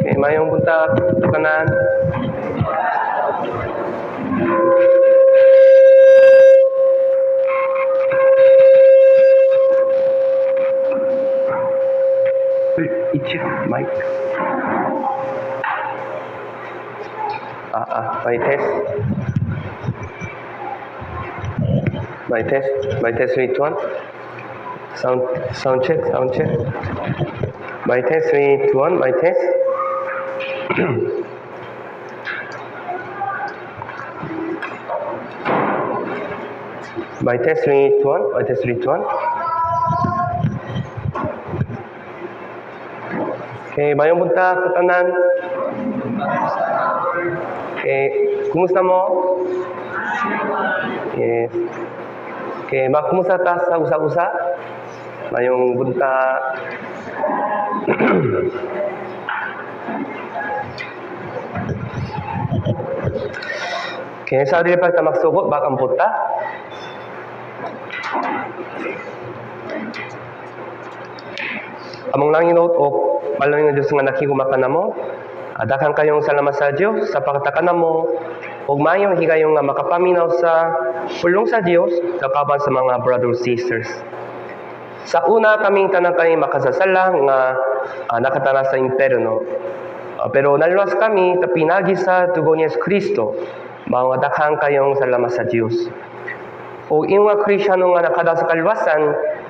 Okay, mayong buntag sa tanan. I-check mic. May test. May test with one. Sound check. My test with one. My test. My test with one. Okay, mayong buntag sa tanan. Okay, kumusta mo? Yes. Okay, kumusta ta sa usa-usa? Mayong buntag. Okay, sa dili pa ta magsugot bakang puta. Among lang inot o palong ng Diyos nga nakigumakan na mo. Daghang kayong salamat sa Diyos sa pagtakanan mo. Ug mayong higayong nga makapaminaw sa pulong sa Diyos kakaban sa mga brothers sisters. Sa una kaming tanan kay makasasala nga nakatara sa imperno. Pero naluwas kami ta pinagi sa tugon ni Kristo. Mga daghang kayong salamat sa Diyos. O imong Kristiyano nga nakada sa kalwasan,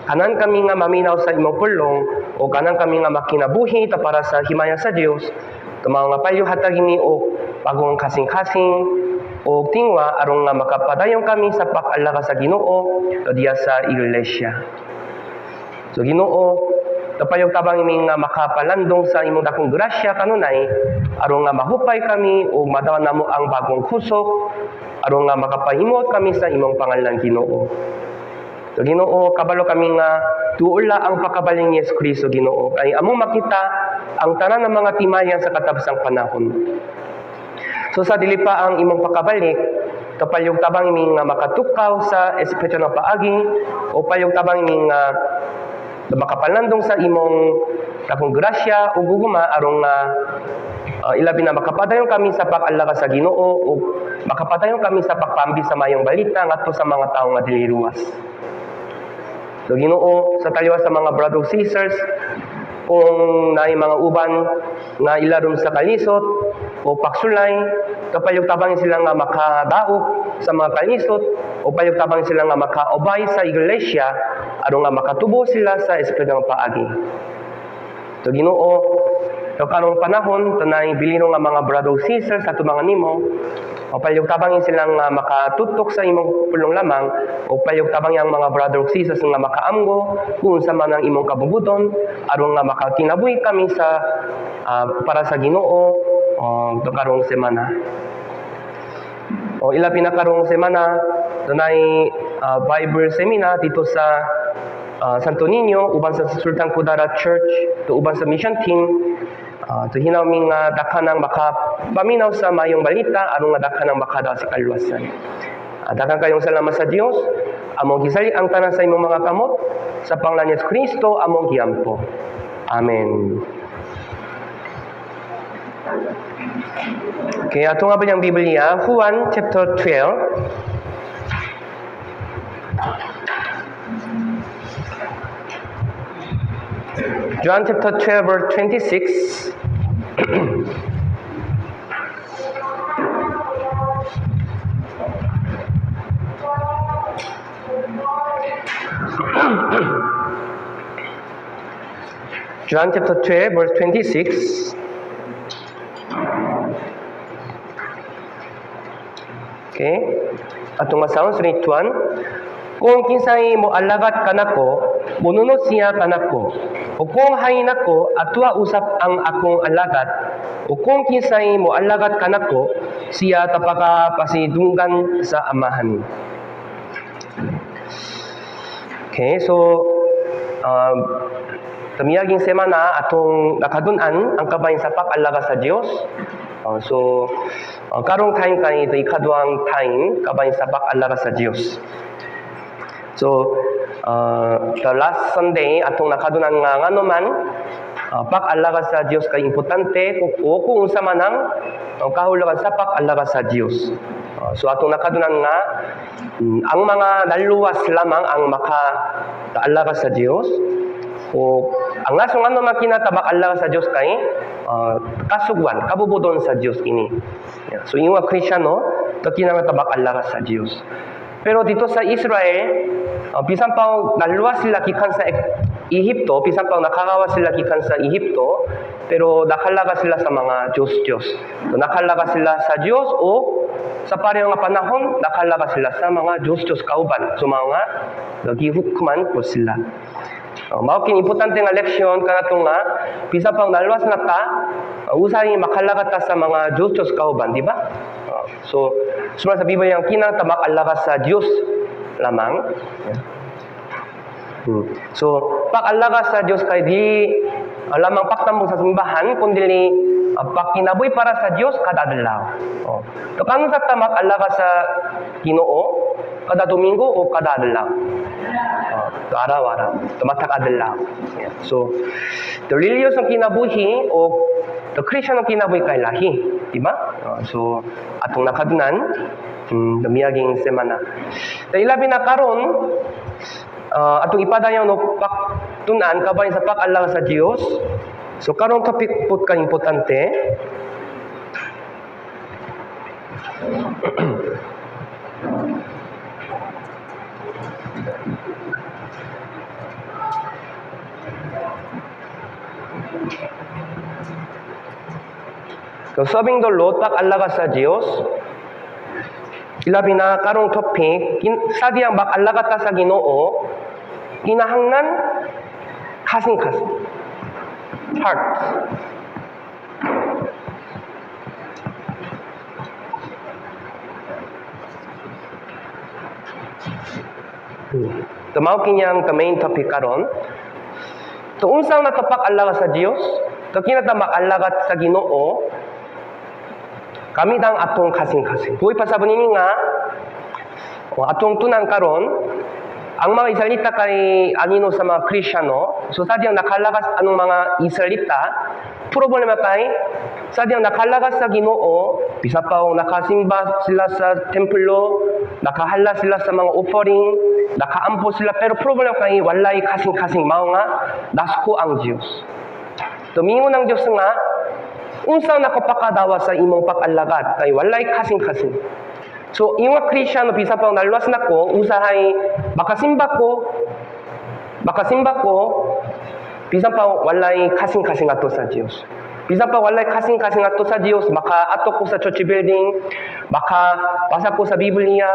kanan kami nga maminaw sa imong pulong o kanan kami nga makinabuhi ta para sa himaya sa Dios mga payo hatag ini o bagong kasing-kasing o tingwa aron nga makapadayon kami sa pag-alaga sa Ginoo diya sa iglesia. So Ginoo, kapayog tabang imi nga makapalandong sa imong dakong grasya kanunay aron nga mahupay kami o madawan namo ang bagong kusok aron nga makapahimot kami sa imong pangalan Ginoo. So Ginoo, kabalo kami nga tuula ang pakabaling ni Kristo Ginoo kay among makita ang tanan ng mga timayan sa katabsang panahon. So sa dili pa ang imong pakabalik, kapayog tabang imi nga makatukaw sa espiritu ng paagi o payog tabang imi nga makapalandong sa imong dakong grasya o guguma aron nga ilabi na makapadayon kami sa pag-alaga sa Ginoo o makapadayon kami sa pagpambi sa mayong balita ngadto sa mga tawo nga dili ruwas. So Ginoo, sa taliwas sa mga brothers sisters kung naay mga uban nga ilarom sa kalisot o paksulay, kapayog tabang sila nga makadaog sa mga kalisot o payog tabang sila nga makaobay sa iglesia aron nga makatubo sila sa espiritu ng paagi. So Ginoo, so karong panahon tanay bilino nga mga brothers sisters sa mga nimo o payog tabang sila nga makatutok sa imong pulong lamang o payog tabang yang mga brothers sisters nga makaamgo kung sa man ang imong kabubuton aron nga makakinabuhi kami sa para sa Ginoo o karong semana. O ilabi na karong semana tanay Bible seminar dito sa Santo Niño uban sa Sultan Kudarat Church to uban sa mission team to hinaming dakhanang makapaminaw sa mayong balita aron nga dakhanang makada sa kalwasan. Daghang kayong salamat sa Dios among gisali ang tanan sa imong mga kamot sa pangalan ni Kristo among giampo. Amen. Okay, ato nga ba yung Biblia? Juan chapter 12. John chapter 12 verse 26. John chapter 12 verse 26. Okay. Atong masahon sa rituan. Kung kinsay mo alagat kanako, mununod siya kanako. O kung hain ako, atwa usap ang akong alagat. O kung kinsay mo alagat kanako, siya tapaka pasidunggan sa amahan. Okay, so tamiyaging semana atong nakadun-an ang kabayan sa pag-alaga sa Dios. So karong time kay ito ikaduang time kabayan sa pag-alaga sa Dios. So, the last Sunday, atong nakadunan nga naman, pag-alaga sa Diyos kay importante, kung unsa man ang kahulugan sa pag-alaga sa Diyos. So, atong nakadunan nga, ang mga naluwas lamang ang maka-alaga sa Diyos. O ang naso nga naman kinatabak-alaga sa Diyos kay kasugwan, kabubudon sa Diyos ini. So, yung mga Kristiyano, ito kinatabak-alaga sa Diyos. Pero dito sa Israel, bisan pa naluwas sila gikan sa Ehipto, bisan pa nakakawas sila gikan sa Ehipto, pero nakalaga sila sa mga Diyos-Diyos. So, nakalaga sila sa Diyos o sa parehong nga panahon, nakalaga sila sa mga Diyos-Diyos kauban. So, mga nagihukuman po sila. Maukin importante nga leksyon kanatong nga, bisan pa naluwas na ta, usahay makalaga ta sa mga Diyos-Diyos kauban, di ba? So, sumala sa Biblia yung kinatamak-alaga sa Diyos lamang. So, pag-alaga sa Diyos kay di lamang pagtambong sa simbahan, kundi pagkinabuhi para sa Diyos kada adlaw. So, kano sa tamak-alaga sa Ginoo kada Domingo o kada adlaw? So, araw-araw. Tumatak adlaw. So, the religious ang kinabuhi o the Christian ang kinabuhi kay lahi. Diba? So, atong nakadunan, namiyaging semana. So, ilabi na karon, atong ipadayon o pagtunan, kabay sa pag-alaga sa Diyos. So, karon topic po ka importante. So, sabing dolo, pag-alaga sa Diyos, ilabi na karong topic, sadyang bak-alaga ta sa Ginoo, kinahanglan kasing-kasing. Heart. Tumaw kinyang the main topic karon. So, unsang natapak-alaga sa Diyos, so kinatamak-alaga sa Ginoo, kami dang atong kasing-kasing. Buhay pa sa bunini nga, atong tunan karon, ang mga Israelita kay anino sa mga Kristiyano, so sadyang nakalagas anong mga Israelita, problema kay, sadyang nakalagas sa Ginoo, bisa pa nakasimba sila sa templo, nakahala sila sa mga offering, nakaampo sila, pero problema kay walay kasing-kasing mao nga, dasko ang Diyos. Tumingon ng Diyos nga, unsa nakapakadawa sa imong pag-alagad kay walay kasing-kasing. So, yung Kristiyano, bisa pang naluwas na ko, usahay, makasimba ko, bisa pa walay kasing-kasing ato sa Diyos. Bisa pa walay kasing-kasing ato sa Diyos, maka ato ko sa church building, maka basa ko sa Biblia,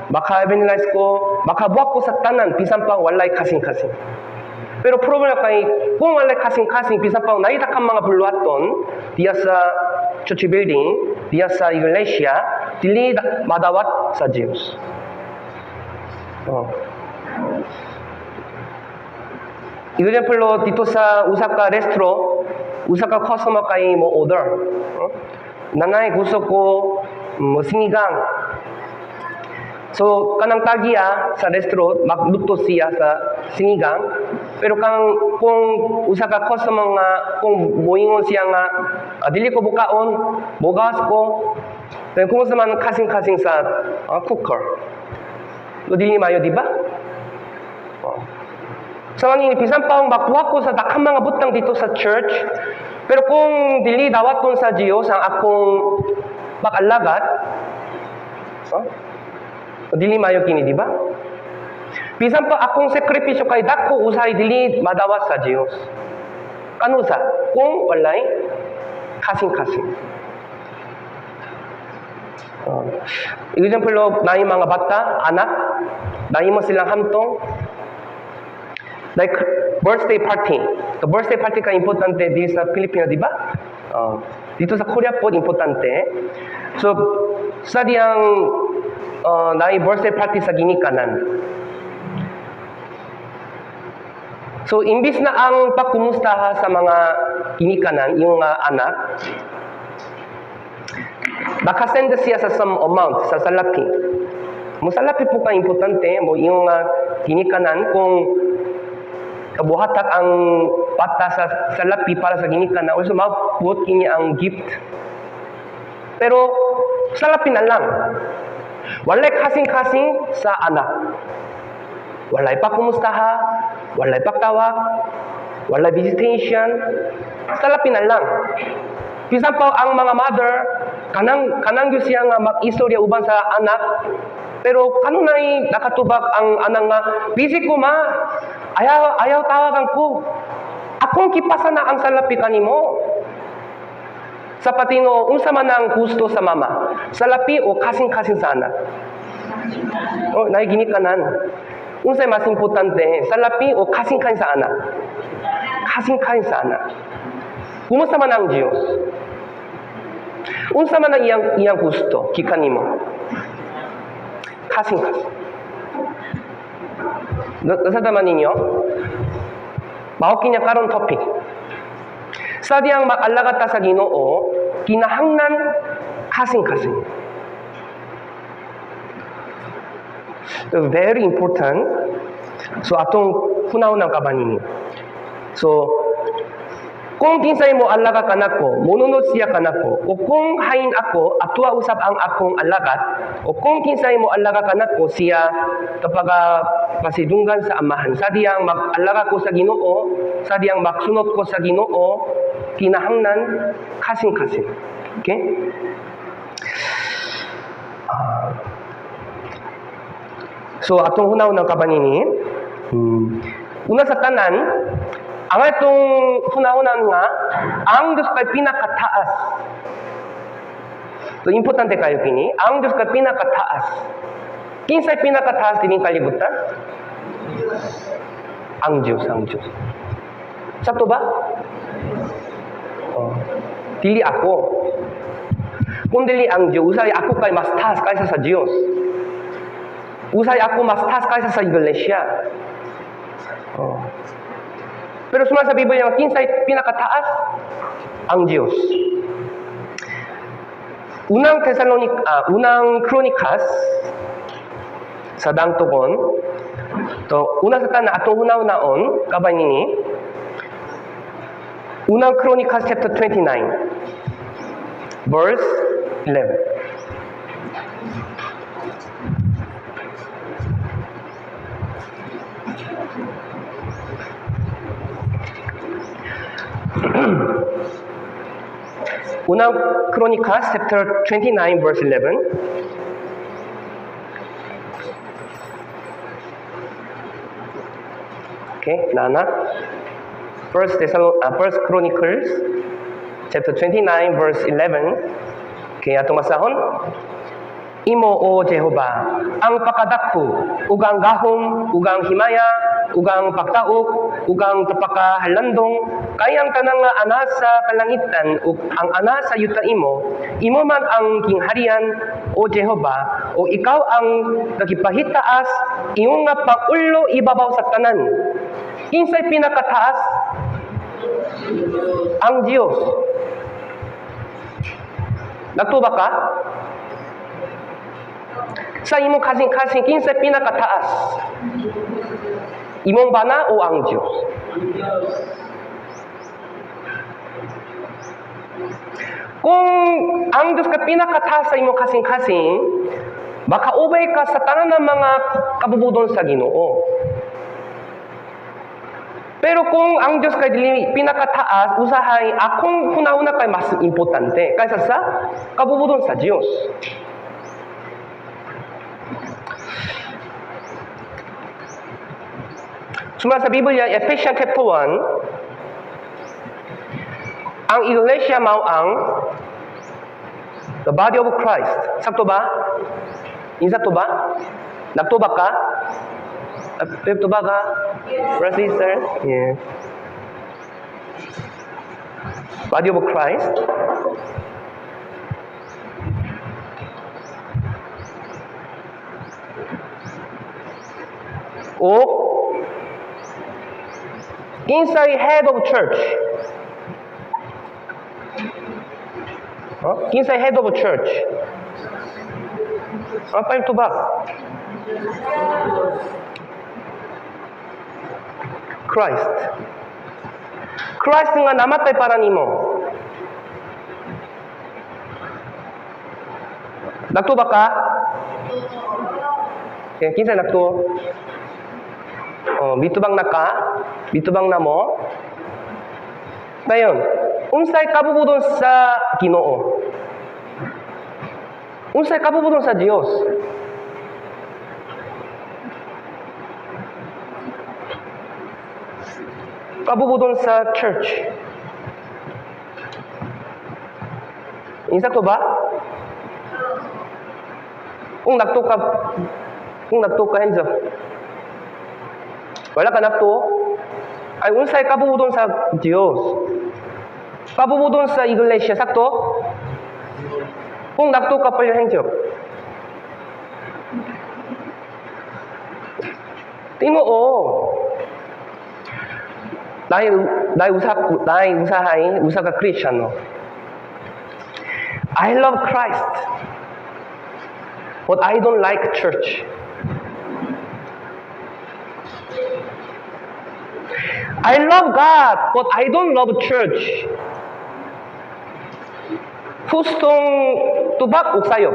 maka evangelize ko, maka buwak ko sa tanan, bisa pa walay kasing-kasing. Pero problema kay kung walay kasing-kasing, bisa pa naita kang mga buluaton diya sa church building, diya sa iglesia, dili madawat sa Diyos. Example, dito sa usa ka restro, usa ka customer kay mo order. Nanay, gusto ko sinigang. So, kanang tagiya sa restro, magluto siya sa sinigang. Pero kung usa ka customer nga, kung moingon siya nga, dili ko bukaon, bugas ko, then kung sa man kasing-kasing sa cooker. So, dili mayo, di ba? Sa mga inipisan pa ang makuha ko sa dakang mga butang dito sa church, pero kung dili dawaton sa Diyos ang akong pag-alagat, dili mayo kini, di ba? Bisan pa akong sakripisyo kay dako usay dili madawat sa Dios. Kano sa kung walay kasing-kasing. Example, naay mga bata, anak, naay mo silang hamtong. Like birthday party. The birthday party ka importante di sa Pilipinas, di ba? Dito sa Korea po importante. So, sa diyang naay birthday party sa ginikanan. So, imbis na ang pagkumustaha sa mga ginikanan, yung anak, nakasend siya sa some amount, sa salapi. Mo salapi po ka importante, mo yung ginikanan kung kabuhatak ang bata sa salapi para sa ginikanan, also mabuot kini ang gift. Pero salapi na lang. Walay kasing-kasing sa anak. Walay pa kumustaha, walay pagtawag, walay visitation, salapi na lang. Bisan pa ang mga mother, kanang siya nga mag-istorya uban sa anak, pero kanunay nakatubag ang anak nga, busy ko ma, ayaw tawagan ko. Akong kipasa na ang salapi kanimo. Sa patino, unsa man ang gusto sa mama, salapi o kasing-kasing sa anak. O, nagiginikanan. Unsay mas importante, salapi o kasing-kasing sa anak. Kasing-kasing sa anak. Kumusta man ang Diyos? Unsa man ang iyang gusto, kika nimo. Kasing-kasing. Nasadaman ninyo? Mahok niya karon topic. Sadyang mag-alaga ta sa Ginoo, kinahanglan kasing-kasing. Very important. So atong hunahunang kabanin. So kung kinsay mo alaga kanako, mununod siya kanako, o kung hain ako, atwa usab ang akong alagat, o kung kinsay mo alaga kanako, siya kapag pasidunggan sa amahan. Sadyang mag-alaga ko sa Ginoo, sadyang magsunod ko sa Ginoo, kinahanglan kasing-kasing. Okay? So atong hunahunang kabanini, una sa tanan, ang itong hunahunan nga, ang Diyos kay pinakataas. So, importante kayo kini, ang Diyos kay pinakataas. Kinsay pinakataas dining kalibutan? Ang Diyos. Sakto ba? Oh. Dili ako. Kung dili ang Diyos, usay ako kay mas taas kaysa sa Diyos. Usay ako mas taas kaysa sa iglesia. Oh. Pero sumasa sa Biblia, kinsay pinakataas? Ang Diyos. Unang Kronikas sa dangtugon, to una sa tanan atong hunaw-naon kabay nini. Unang Kronikas chapter 29 verse 11. Unang Kronikas chapter 29 verse 11. Okay, nana. First Chronicles chapter 29 verse 11. Okay, atong masahon. Imo o Jehova, ang pakadakko, ugang gahom, ugang himaya, ugang pagtaok, ugang tapakahalandong, kayang kanang ana sa kalangitan, ug ang ana sa yuta imo man ang kingharian, o Jehova, o ikaw ang nagipahitaas, iyong nga paulo ibabaw sa tanan. Kinsay pinakataas? Ang Diyos. Nagtuba ka? Sa imong kasing-kasing, kinsay pinakataas? Imong bana o ang Diyos? Kung ang Diyos ka pinakataas sa imong kasing-kasing, makaubay ka sa tanan ng mga kabubudon sa Ginoo. Pero kung ang Diyos kay dili pinakataas, usahay akong hunahuna kay mas importante kaysa sa kabubudon sa Diyos. Sumala sa Biblia, Ephesians chapter 1, ang iglesia mao ang the body of Christ. Sakto ba? Insakto ba? Nagtuba ka? Nagtuba ka? Brother, sister? Yes. Body of Christ. O inside head of church. Inside head of church. Paano to ba? Christ. Christ nga namatay para nimo. Nagtuba ka? Kinsa nagtuo? Bitubang naka? Bitubang namo? Dayon, unsay kabubudon sa Ginoo? Unsay kabubudon sa Dios? Kabubudon sa church. Insakto ba? Kung nagtuka hands up. Wala ka nagtuo? Ay unsay kabubudon sa Dios? Kabubudon sa iglesia, sakto? Kung nagtuka pa yung hands up. Tingoo. Dahil usa ka Christian, no? I love Christ, but I don't like church. I love God, but I don't love church. Hustong tubak ug sayop.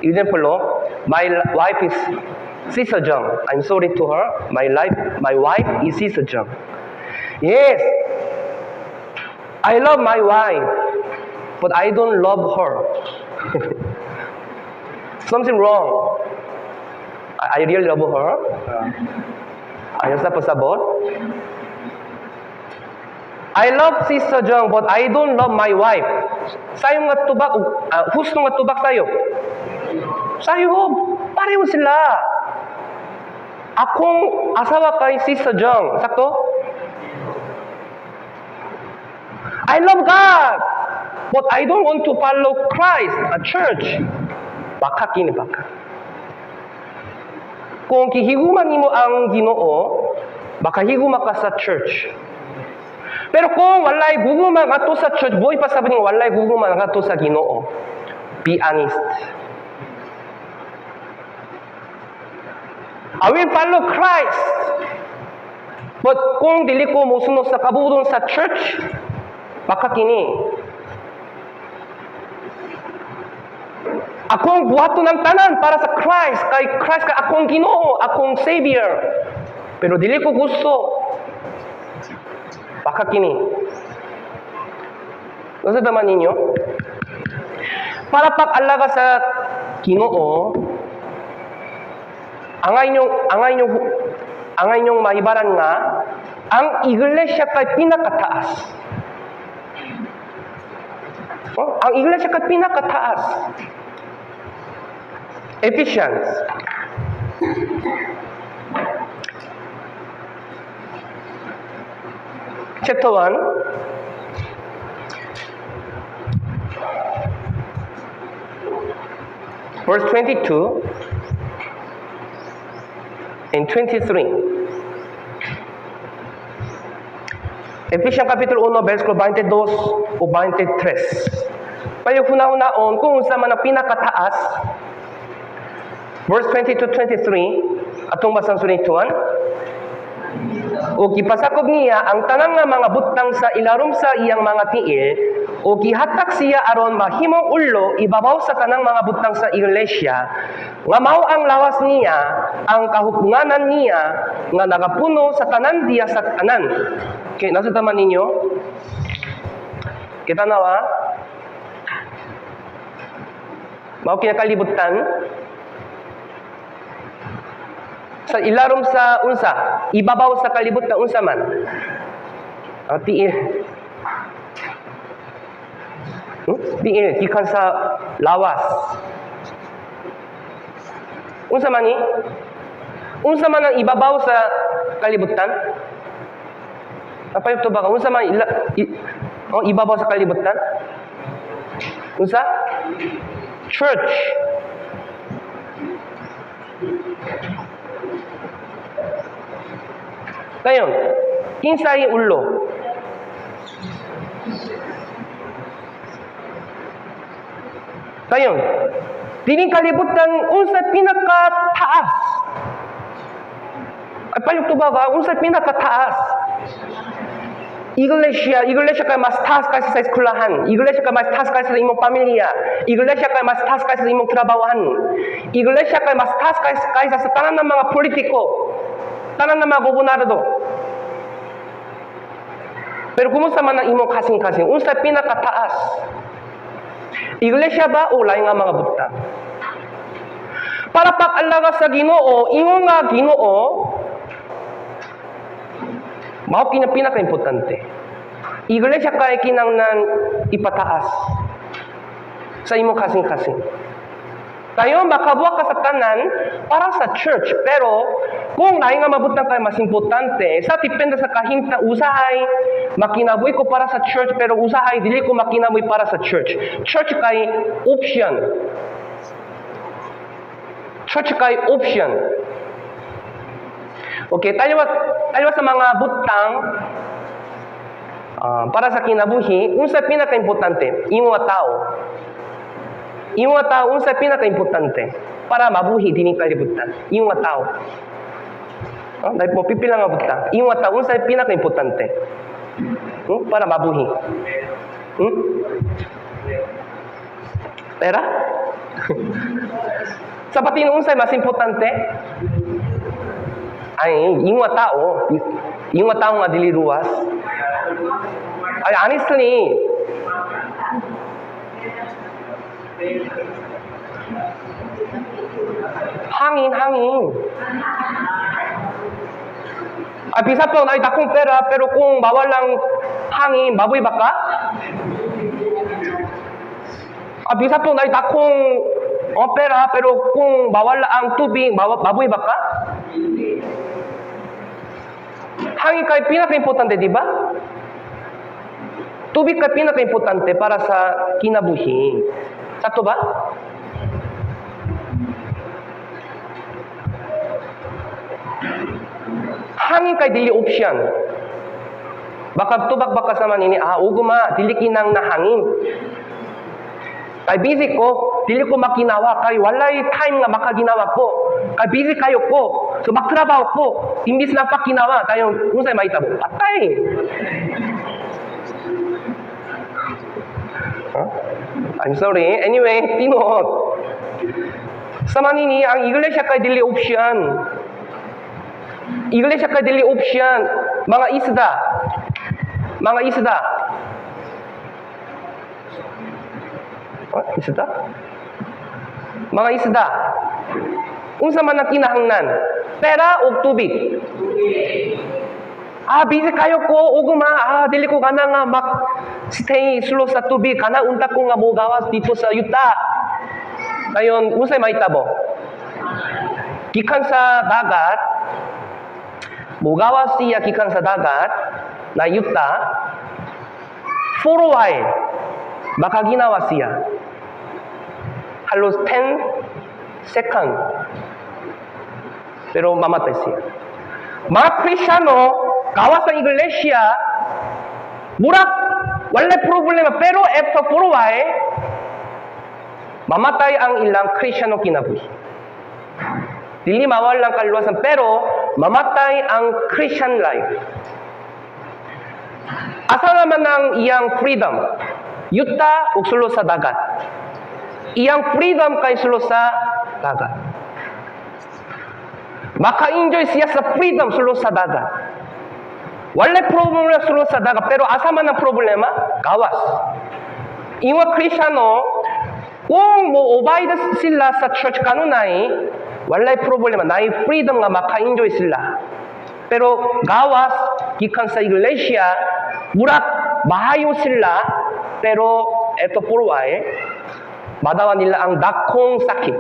Example, my wife is Sister Jung. I'm sorry to her. My wife is Sister Jung. Yes, I love my wife, but I don't love her. Something wrong. I really love her. Ayos na pasabot. I love Sister Jung, but I don't love my wife. Sayo nga tubak, husto nga tubak sayo. Sayo, pareho sila. Akong asawa kay Sister Jung, sakto? I love God, but I don't want to follow Christ, a church. Baka kini baka. Kung kihiguman mo ang Ginoo, baka higuma ka sa church. Pero kung walay guguma ato sa church, boy pa sabi nga walay guguma ato sa Ginoo. Be honest. I will follow Christ. But kung dili ko musunod sa kabudon sa church, baka kini. Akong buhaton ng tanan para sa Christ, kay Christ kay akong Ginoo, akong Savior. Pero dili ko gusto. Baka kini. Nasa daman ninyo? Para pag-alaga sa Ginoo, ang inyong maibaran nga, ang iglesia kay pinakataas. Ang iglesia kay pinakataas. Ephesians. Chapter 1. Verse 22 and 23. Ephesians capítulo 1, versículo 22 o 23. Payo una-unaon kung sa man ang pinakataas, verse 22-23, atong basang sunituan, o gipasakob niya ang tanang nga mga butang sa ilarom sa iyang mga tiil, o gihatak siya aron mahimong ulo ibabaw sa tanang mga butang sa iglesia, nga mao ang lawas niya, ang kahupunganan niya, nga nagapuno sa tanan diya sa tanan. Okay, nasa taman ninyo? Kita nawa? Mao kinakalibutan? Sa ilarom sa unsa, ibabaw sa kalibutan unsa man. Ang tiil. Tiil gikan sa lawas. Unsa man ni? Unsa man ang ibabaw sa kalibutan? Apa yung tubak? Unsa man ibabaw sa kalibutan? Unsa? Church. Dayon, kinsay ulo? Dayon, dining kalibutan unsa pinakataas? Paljuk tubaga, unsay pinakataas. Iglesia kay mas taas kaysa sa eskwelahan. Iglesia kay mas taas kaysa sa imong pamilya. Iglesia kay mas taas kaysa sa imong trabahoan. Iglesia kay mas taas kaysa sa tanan ng mga politiko. Tanan ng mga gobernador. Pero kumusta man ang imong kasing-kasing? Unsay pinakataas? Iglesia ba o lain nga mga butang? Para pag-alaga sa Ginoo, ingon nga Ginoo, mao pinaka-importante. Iglesia kay kinangnan ipataas sa imong kasing-kasing. Tayo makabuak ka sa tanan para sa church, pero kung lain nga mabutang kay mas importante, sa depende sa kahimtang usahay, makinabuhi ko para sa church, pero usahay dili ko makinabuhi para sa church. Church kay option. Church kay option. Okay, tayo sa mga butang para sa kinabuhi, unsa pinaka-importante? Imong tao. Imong tao unsa pinaka-importante para mabuhi dinhi kalibutan? Imong tao. Dahil po pipila nga butang. Imong tao unsa pinaka-importante? Para mabuhi. Pera? Sa patin unsay mas importante? Ay, yung tao nga dili ruwas. Ay, honestly, hangin. Ay, bisa po, ay dakong pera, pero kung bawal lang hangin, baboy ba ka? Ay, bisa po, ay dakong pera, pero kung bawal ang tubig, baboy ba ka? Hangin kay pinaka-importante, di ba? Tubig kay pinaka-importante para sa kinabuhi. Sato ba? Hangin kay dili option. Baka tubag baka sa manini, uguma, dili kinang nahangin. Kay busy ko, dili ko makinawa, kay walay time nga makaginawa ko. Kay busy kayo ko, so magtrabaho ko, imbis na pakinawa, tayo, kung sa'yo mahitabo, patay. I'm sorry. Anyway, tinod. Sa manini, ang iglesia kay dili option. Iglesia kay dili option. Mga isda. Isda. Mga isda. Unsa man ang kinahanglan? Pera o tubig? Busy kayo ko, uguma, dili ko kana nga stay slow sa tubig, kana unta ko nga mogawas dito sa yuta. Kayon, unsay mahitabo? Gikan sa dagat, mogawas siya gikan sa dagat, na yuta, for a while, makaginawa siya. Halos 10 seconds. Pero mamatay siya. Mga Kristyano, gawas sa iglesia, murak, wala problema. Pero after for a while, mamatay ang ilang Kristyano kinabuhi. Dili mawal lang kaluwasan, pero mamatay ang Christian life. Asa naman ang iyang freedom? Yuta ug sulo sa dagat. Iyang freedom kay sulo sa dagat. Maka-enjoy siya sa freedom sulo sa dagat. Wala problema sulo sa dagat, pero asa man ang problema? Gawas. Iwa Kristyano, kung mo-obey sila sa church kanunay, wala problema. Na freedom nga maka-enjoy sila. Pero gawas, gikan sa iglesia, murak, mahayo sila, pero eto purway, madawa nila ang dakong sakit.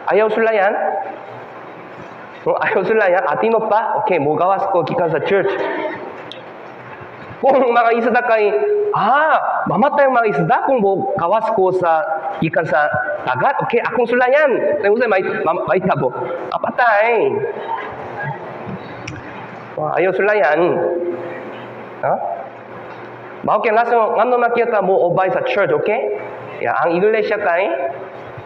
Ayaw sila yan? Ayaw sila yan? Atino pa? Okay, mo gawas ko gikan sa church. Kung mga isda kay, mamatay ang mga isda kung mo gawas ko sa gikan sa dagat. Okay, akong sula yan. Usay maitabo. Patay. Ayaw sila yan. Okay, laso, ngano nakita mo obay sa church, okay? Ang iglesia kay,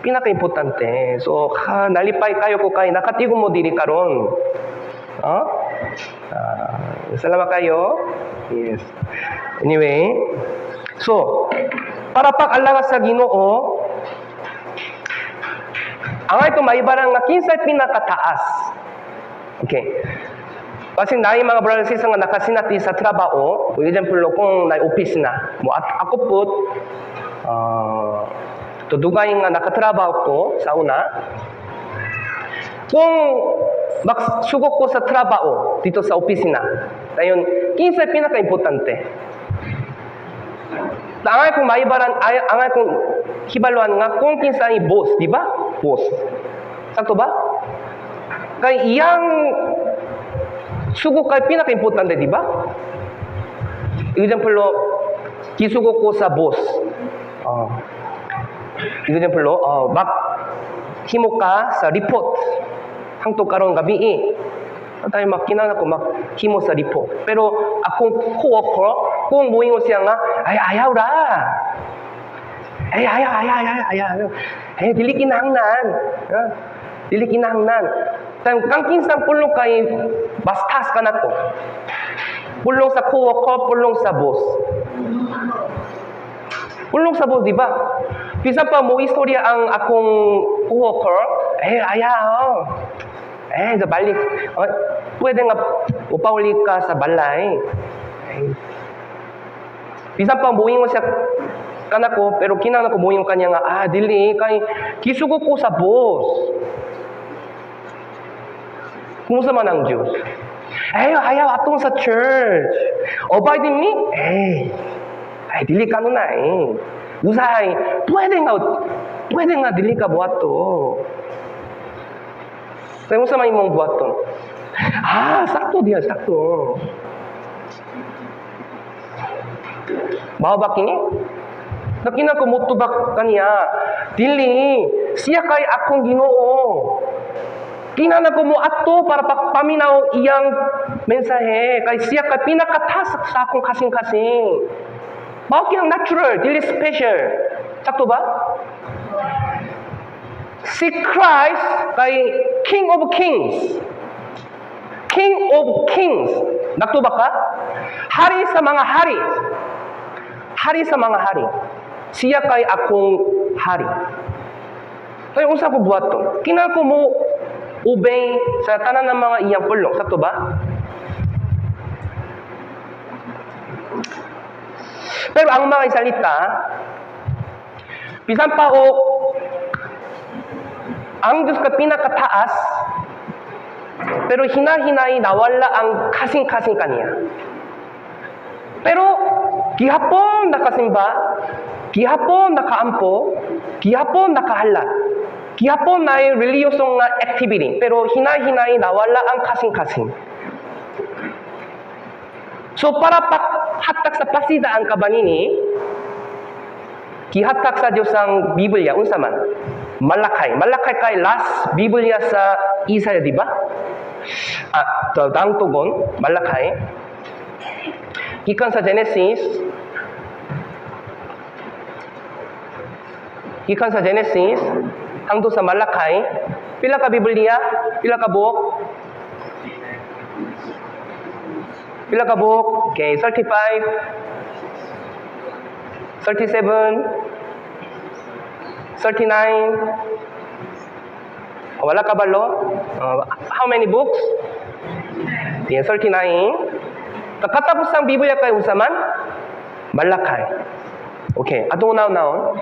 pinaka-importante. So, nalipay kayo ko kay nakatigo mo diri karon. Salamat kayo. Yes. Anyway, so, para pag-alaga sa Ginoo, ang ito maibarang nga kinsay pinakataas. Okay. Kasi naay mga brothers and sisters nga nakasinati sa trabaho, for example, kung na-office na, mo at ako po, tudugay nga nakatrabaho ko sa una, kung magsugok ko sa trabaho dito sa opisina, dayon, kinsay pinaka-importante. Angay kong maibaran, angay kong hibaluan nga kung kinsay boss, di ba? Boss. Sakto ba? Kay iyang sugok kay pinaka-importante, di ba? Example, kisugok ko sa boss. Example, himo ka sa report. Hangtod karon gabi tayo makinan ako maghimo sa report. Pero akong co-worker, kung muingon siya nga, ayaw ra. Ayaw. Dili kinahanglan. Dili kinahanglan. Kang kinsang pulong kay bastas ka na ko. Pulong sa co-worker, pulong sa boss. Pulong sa boss, di ba? Bisa pa mo istorya ang akong co-worker, ayaw. Sa balik. Pwede nga upauli ka sa balay. Bisa pa muingon siya kanako, pero kinahanglan ko muingon kanya nga, dili, kay kisugo ko sa boss. Kumusta man ang Diyos? Ayaw atong sa church. Obay din mi? Dili ka nun na Usay, pwede nga dili ka buhat to. Kaya mo sa may mong buhat to. Sakto diya, sakto. Bahaba kini? Nakina ko mutubak kaniya. Dili, siya kay akong Ginoo. Kinana ko mo ato para paminaw iyang mensahe. Kay siya kay pinakatasak sa akong kasing-kasing. Mao kinang natural, dili special. Sakto ba? Si Christ kay King of Kings. King of Kings. Nakto ba ka? Hari sa mga hari. Hari sa mga hari. Siya kay akong hari. Kaya unsa ko buhat to? Kinahanglan ko mo obey sa tanan ng mga iyang pulong. Sakto ba? Pero ang mga salita, bisan pa ang Diyos ka pinakataas, pero hinahinay nawala ang kasing-kasing kaniya. Pero gihapon nakasimba, gihapon nakaampo, gihapon nakahalat, gihapon na reliyosong activity, pero hinahinay nawala ang kasing-kasing. So para hatak sa pasidaan ka ba nini, gihatak sa Diyos ang Biblia, unsa man? Malakay. Malakay kay last Biblia sa Isaiah, di ba? Daang tugon, Malakay. Gikan sa Genesis, hangtod sa Malakay, pila ka Biblia? Pila ka buok? Pila ka buok? Okay, 35, 37, 39. Wala ka balo? How many books? Yeah, 39. Kakatapos ang Biblia kay usaman? Malakay. Okay, atong unaw-unaw.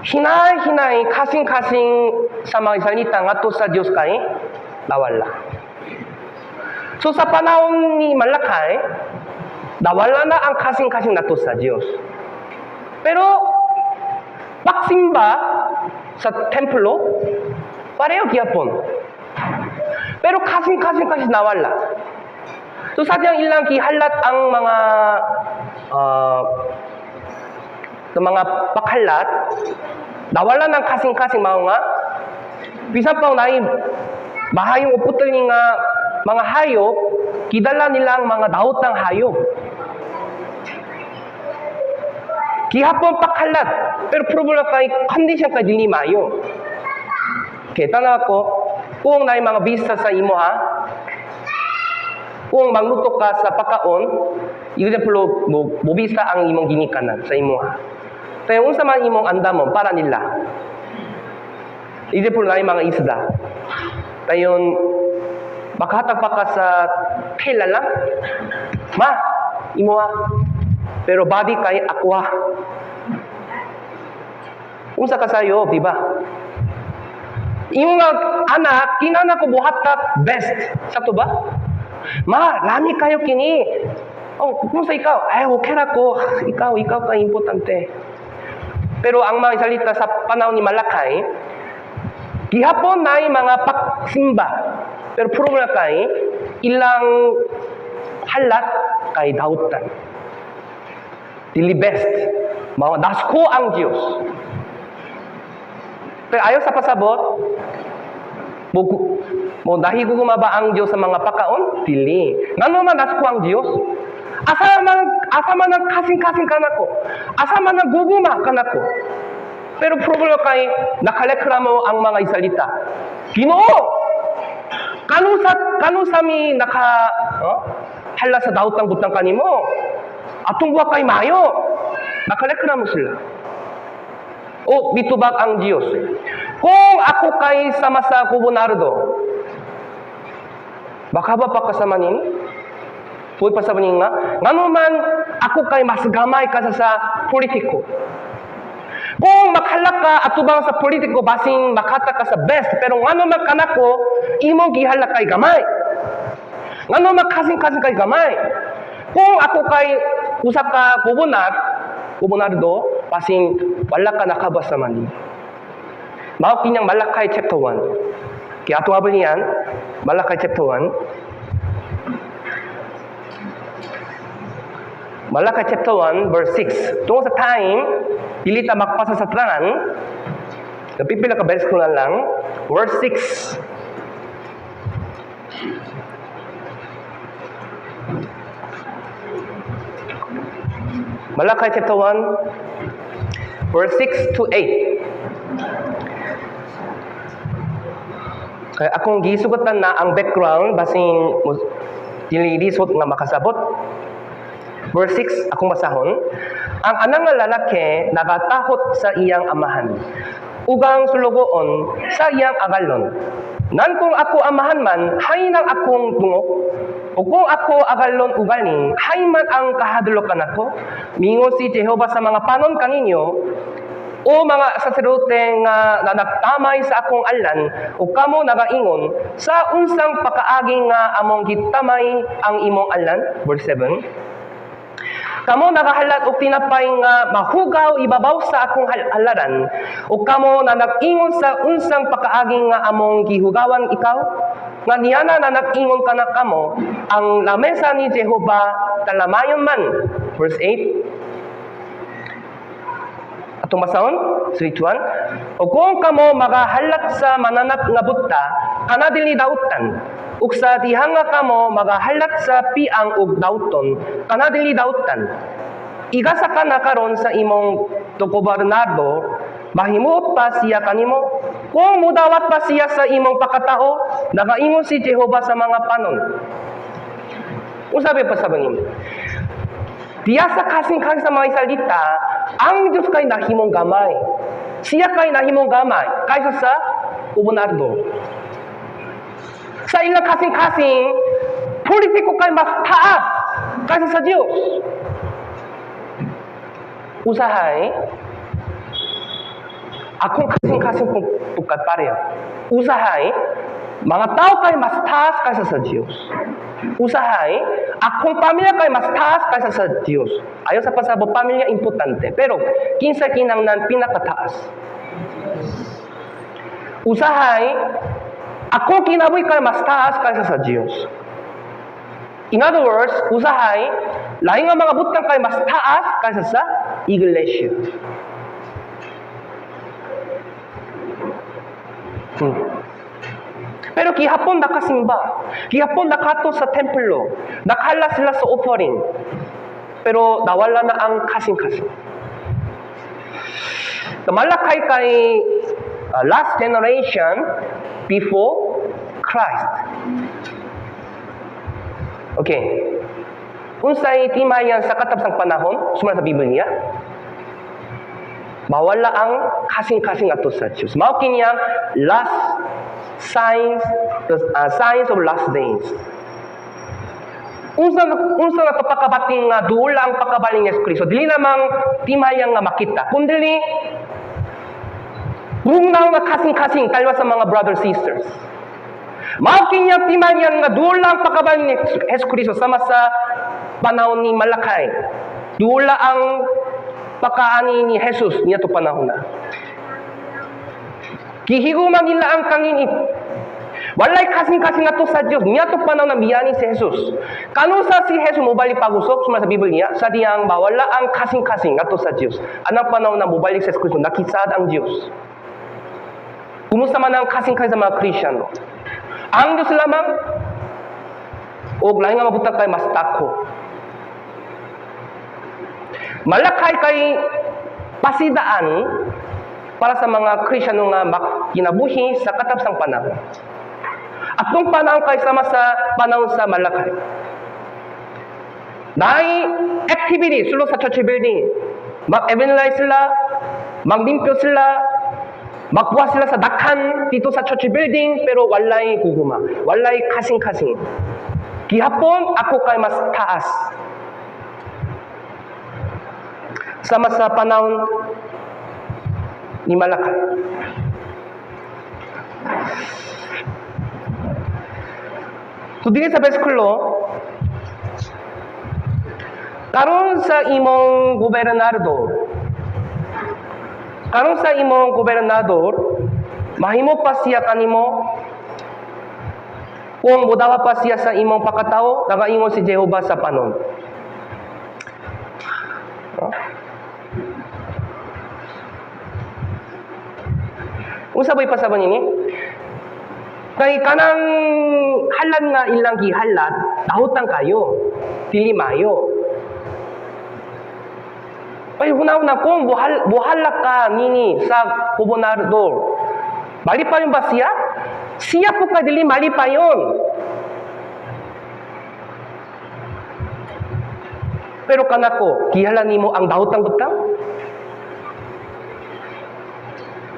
Hinay, kasing-kasing sa mga salita ngadto sa Dios kay nawala. So sa panahon ni Malakay, nawala na ang kasing-kasing nato sa Diyos. Pero pagsimba sa templo, pareho gyapon. Pero kasing-kasing kasi nawala. So sadyang ilang gihalat ang mga paghalat, nawala ng kasing-kasing mga bisan pa naay mahayong uputol nga mga hayop, kidala nilang mga daotang hayop. Gihapon pakalat, pero problema kay condition kay dili mayo. Okay, tanaw ko, kung naay mga bisa sa imo ha, kung magluto ka sa pakaon, example, mo bisa ang imong ginikanan sa imo ha. Kaya unsa man imong andamon para nila. Example, naay mga isda. Tayon, makahatag pa ka sa tela lang. Ma, imo ha. Pero body kay aqua. Unsa ka sayo, di ba? Yung anak, kinana ko buhatat best. Sakto ba? Ma, lami kayo kini. Oh, kung sa ikaw, ay, okay na ko. Ikaw ka importante. Pero ang mga salita sa panahon ni Malakay, gihapon na mga paksimba. Pero problema kay, ilang halat kay dautan. Dili best. Mga dasko ang Diyos. Pero ayaw sa pasabot, mo dahil gumaba ang Diyos sa mga pakaon, dili. Ngano man dasko ang Diyos? Asa man ang kasing-kasing ka na ko. Asa man ang guguma ka na ko. Pero problema kay, nakalekramo ang mga isalita. Ginoo! Kanu sami hala sa dautang butang kanimo. Atong buwa kay mayo. Nakalekramo sila. O, bitubag ang Diyos. Kung ako kay sama sa Gobernador, baka ba pa kasama nini? Puwi pa sa maning nga, ngano man ako kay mas gamay kasa sa politiko. Kung makhalak ka atubang sa politiko, basing makata ka sa best, pero ngano man kanako, imong gihalak kay gamay. Ngano man kasing-kasing kay gamay. Kung ako kay usap ka Gobernador, basing wala ka nakabasa man. Mao kinyang Malakay chapter 1. Kaya ato abang yan, Malakay chapter 1. Malakay chapter 1, verse 6. Tungkol sa time, dili ta makpasa sa trangan, napipila ka verse ko lang, verse 6. Malakay chapter 1, verse 6 to 8. Kaya akong gisugatan na ang background, basing dililisot nga makasabot. Verse 6, akong basahon. Ang anang nga lalaki nagatahot sa iyang amahan. Ugang sulugoon sa iyang agalon. Nan kung ako amahan man, hay nang akong tungok. O kung ako agalon ugaling, hay man ang kahadlokan ako. Mingon si Jehova sa mga panon kaninyo, o mga saserote nga nagtamay sa akong alan, o kamo nagaingon, sa unsang pakaagi nga among gitamay ang imong alan. Verse 7. Kamo nagahalat o tinapay nga mahugaw ibabaw sa akong halaran, o kamo na nag-ingon sa unsang pakaagi nga among gihugawan ikaw, nga niyana na nag-ingon ka na kamo, ang lamesa ni Jehova talamayon man. Verse 8. Atong basahon, switch 1. O kung kamo magahalat sa mananap nga butta, kana dili dautan. Ug sa dihanga kamo magahalat sa piang ug dauton, kana dili dautan. Igasa ka na karon sa imong gobernador, mahimuot pa siya kanimo. Kung mudawat pa siya sa imong pakatao, nagaingon si Jehova sa mga panon. Usabi pa sa bangin. Diya sa kasing-kasing sa mga salita, ang Diyos kay nahimong gamay. Siya kay nahimong gamay kaysa sa gobernador. Sa ilang kasing-kasing, politiko kay mas taas kaysa sa Diyos. Usahay, akong kasing-kasing pagkat pareho. Usahay, mga tao kay mas taas kaysa sa Diyos. Usahay, akong pamilya kay mas taas kaysa sa Diyos. Ayaw sa pasabot, pamilya importante. Pero, kinsa kinangnan pinakataas. Usahay, akong kinabuhi kay mas taas kaysa sa Diyos. In other words, usahay, laing nga mga butang kay mas taas kaysa sa iglesia. Pero kihapon nakasimba. Kihapon nakato sa templo. Nakala sila sa offering. Pero nawala na ang kasing-kasing. The Malachi kay last generation before Christ. Okay. Unsay timayan sa katabsang panahon, sumunod sa Biblia, mawala ang kasing-kasing ato sa Diyos. Mao kini ang last signs of last days. Unsa na pagkabating nga duula ang pagkabaling ni Kristo, dili namang timayang nga makita, kundi bugnaw nga kasing-kasing talwa sa mga brothers sisters. Mao kini ang timayang nga duula ang pagkabaling ni Kristo sama sa panahon ni Malachi. Duula ang pagkaani ni Jesus niya to panahon na. Kihiguman nila ang kanginit. Walay kasing-kasing ato sa Dios. Niya to panahon na biyani si Jesus. Kanusa si Jesus mobalik pag-usok sa Biblia sa diyang mawala ang kasing-kasing ato sa Dios. Anong panahon na mobalik sa Kristo nakisad ang Dios. Kumusta man ang kasing-kasing sa mga Kristiyano? Ang Dios lamang o lain nga mabutang kay mas tako. Malakay kay pasidaan para sa mga Kristiyano nga kinabuhi sa katabsang panahon. At nung panahon kay sama sa panahon sa Malakay. Dahil activity sulod sa church building. Mag-evangelize sila, magdimpyo sila, magbuhat sila sa dakhan dito sa church building, pero walay guguma, walay kasing-kasing. Gihapon ako kay mas taas. Sama sa panahon ni Malakay. So, dili sa bersikulo, karon sa imong gobernador, mahimo pa siya kanimo, kung mudawa pa siya sa imong pakatao, nagaingon si Jehovah sa panon. Unsa bay pasaban ini? Kay kanang halad nga ilang gihalad, tahutang kayo. Dili mayo. Ay hunaw na kung buhalak ka nini sa gobernador. Mali pa yun ba siya? Siya po ka dili mali pa yun. Pero kanako, gihalad nimo ang dahutang butang?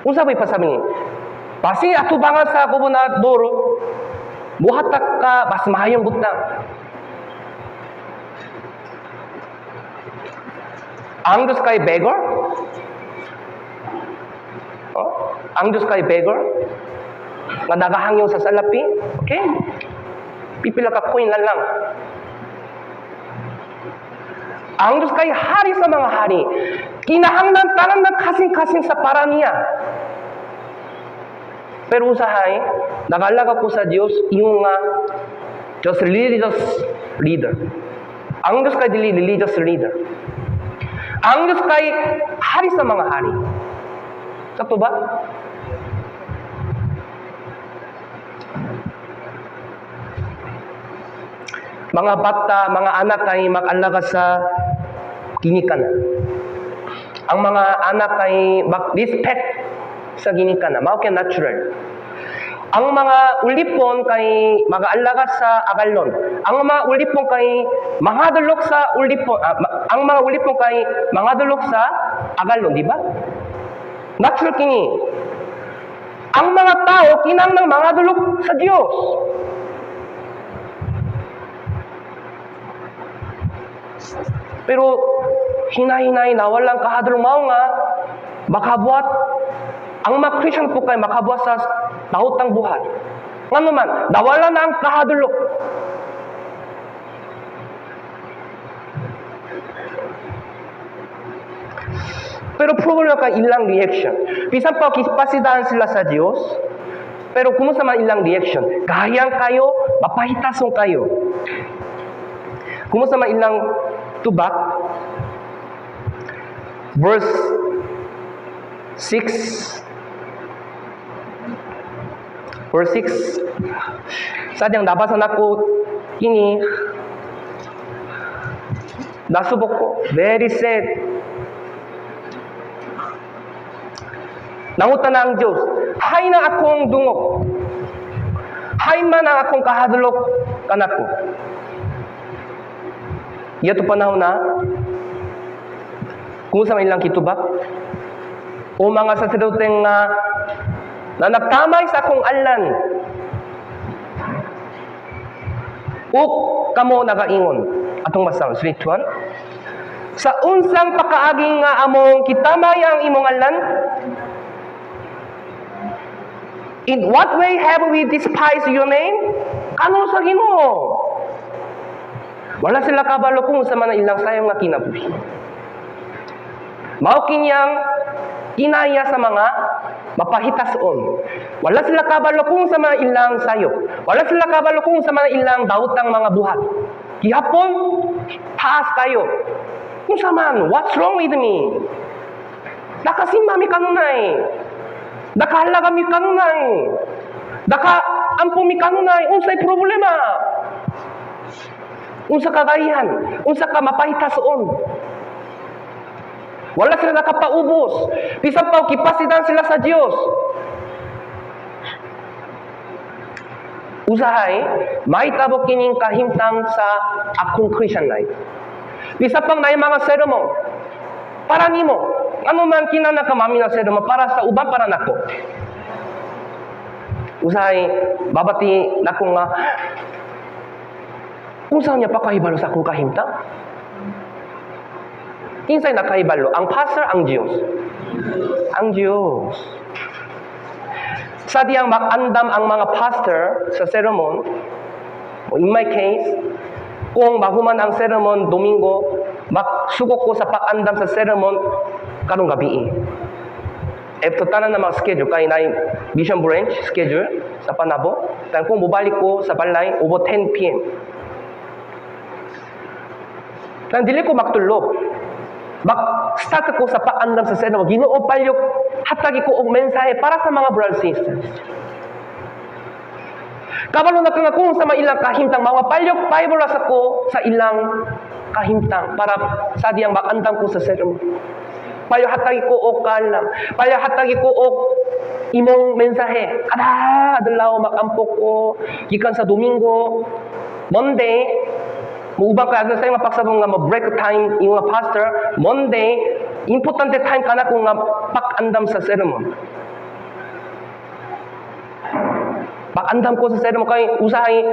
Unsa bay pasabi ni? Basi atubangan sa gobernador, buhatak ka mas mahayong butang. Ang Diyos kay beggar? Ang Diyos kay beggar? Nga nagahangyo sa salapi? Okay? Pipila ka coin lang. Ang Diyos kay hari sa mga hari. Kinahanglan tanan ng kasing-kasing sa para niya. Pero usahay, nagalaga ko sa Diyos, yung Diyos religious leader. Ang Diyos kay religious leader. Ang Diyos kay hari sa mga hari. Sakto ba? Mga bata, mga anak ay mag-alaga sa ginikanan. Ang mga anak ay mag-respect sa ginikanan. Mao kay natural. Ang mga ulipon kay mag-alaga sa agalon. Ang mga ulipon kay mangadulok sa ulipon. Ang mga ulipon kay mangadulok sa agalon, di ba? Natural kini. Ang mga tao kinahanglan mangadulok sa Dios. Pero hinay-hinay na walang kahadlong mao nga makabuhat ang mga Christian po kay makabuhat sa tahutang buhat. Ngano man, nawala na ang kahadlok. Pero problema ka ilang reaction. Bisan pa kipasidahan sila sa Dios, pero kumusta man ilang reaction? Kahayang kayo, mapahitason kayo. Kumusta man ilang tubak? Verse 6. Verse 6. Sadyang nabasa na ko kini. Nasubok ko. Very sad. Nangutan na ang Diyos, hay na akong dungog. Hay man ang akong kahadlok kanako. Yato panahon na, kung sa ilang kitubak, o mga saserdoteng na nagtamay sa akong alan, o kamo nagaingon, atong masang spiritual, sa unsang pakaaging nga among kitamay ang imong alan, in what way have we despised your name? Ano sa Ginoo? Wala sila kabalo kung sa mga ilang sayang nga kinabuhi. Mao kinyang kinaya sa mga mapahitason. Wala sila kabalo kung sa mga ilang sayo. Wala sila kabalo kung sa mga ilang daotang mga buhat. Gihapon, taas kayo. Kung sa man, what's wrong with me? Nakasimba mi kanunay. Nakahalaga mi kanunay. Nakaampo mi kanunay. Unsay problema? Unsa kagayan? Unsa ka mapahitason? Wala sila nakapaubos. Bisan pa kipasidan sila sa Dios. Usahay, mahitabo kining kahimtang sa akong Christian life. Bisan pang na mga sermon. Para nimo, ano man kinanakamami na sermon para sa uban para nako. Usahay, babati nako nga kung saan niya pakahibalo sa akong kahimtang? Kinsay nakahibalo? Ang pastor, ang Diyos. Ang Diyos. Sa diyang makandam ang mga pastor sa sermon, in my case, kung mahuman ang sermon Domingo, maksugok ko sa pakandam sa sermon karong gabi. Ito tanan na mga schedule, kaya na Vision Branch schedule sa Panabo. Kaya kung bubalik ko sa balay, ubo 10 p.m. Nang dili ko magtulog. Mag-start ko sa paandam sa sermon. Ginoo palyok hatagi ko og mensahe para sa mga brothers and sisters. Kabalo na kung sa mga ilang kahimtang mga palyok Bible sa ko sa ilang kahimtang para sa diyang makandam ko sa sermon. Payo hatagi ko og kalam. Payo hatagi ko og imong mensahe. Adlaw makampo ko gikan sa Domingo, Monday. Muubang kaya sa mga pagsabong nga mag-break time yung mga pastor, Monday, importante time ka na kung nga pag-andam sa sermon. Pag-andam ko sa sermon, kaya usahay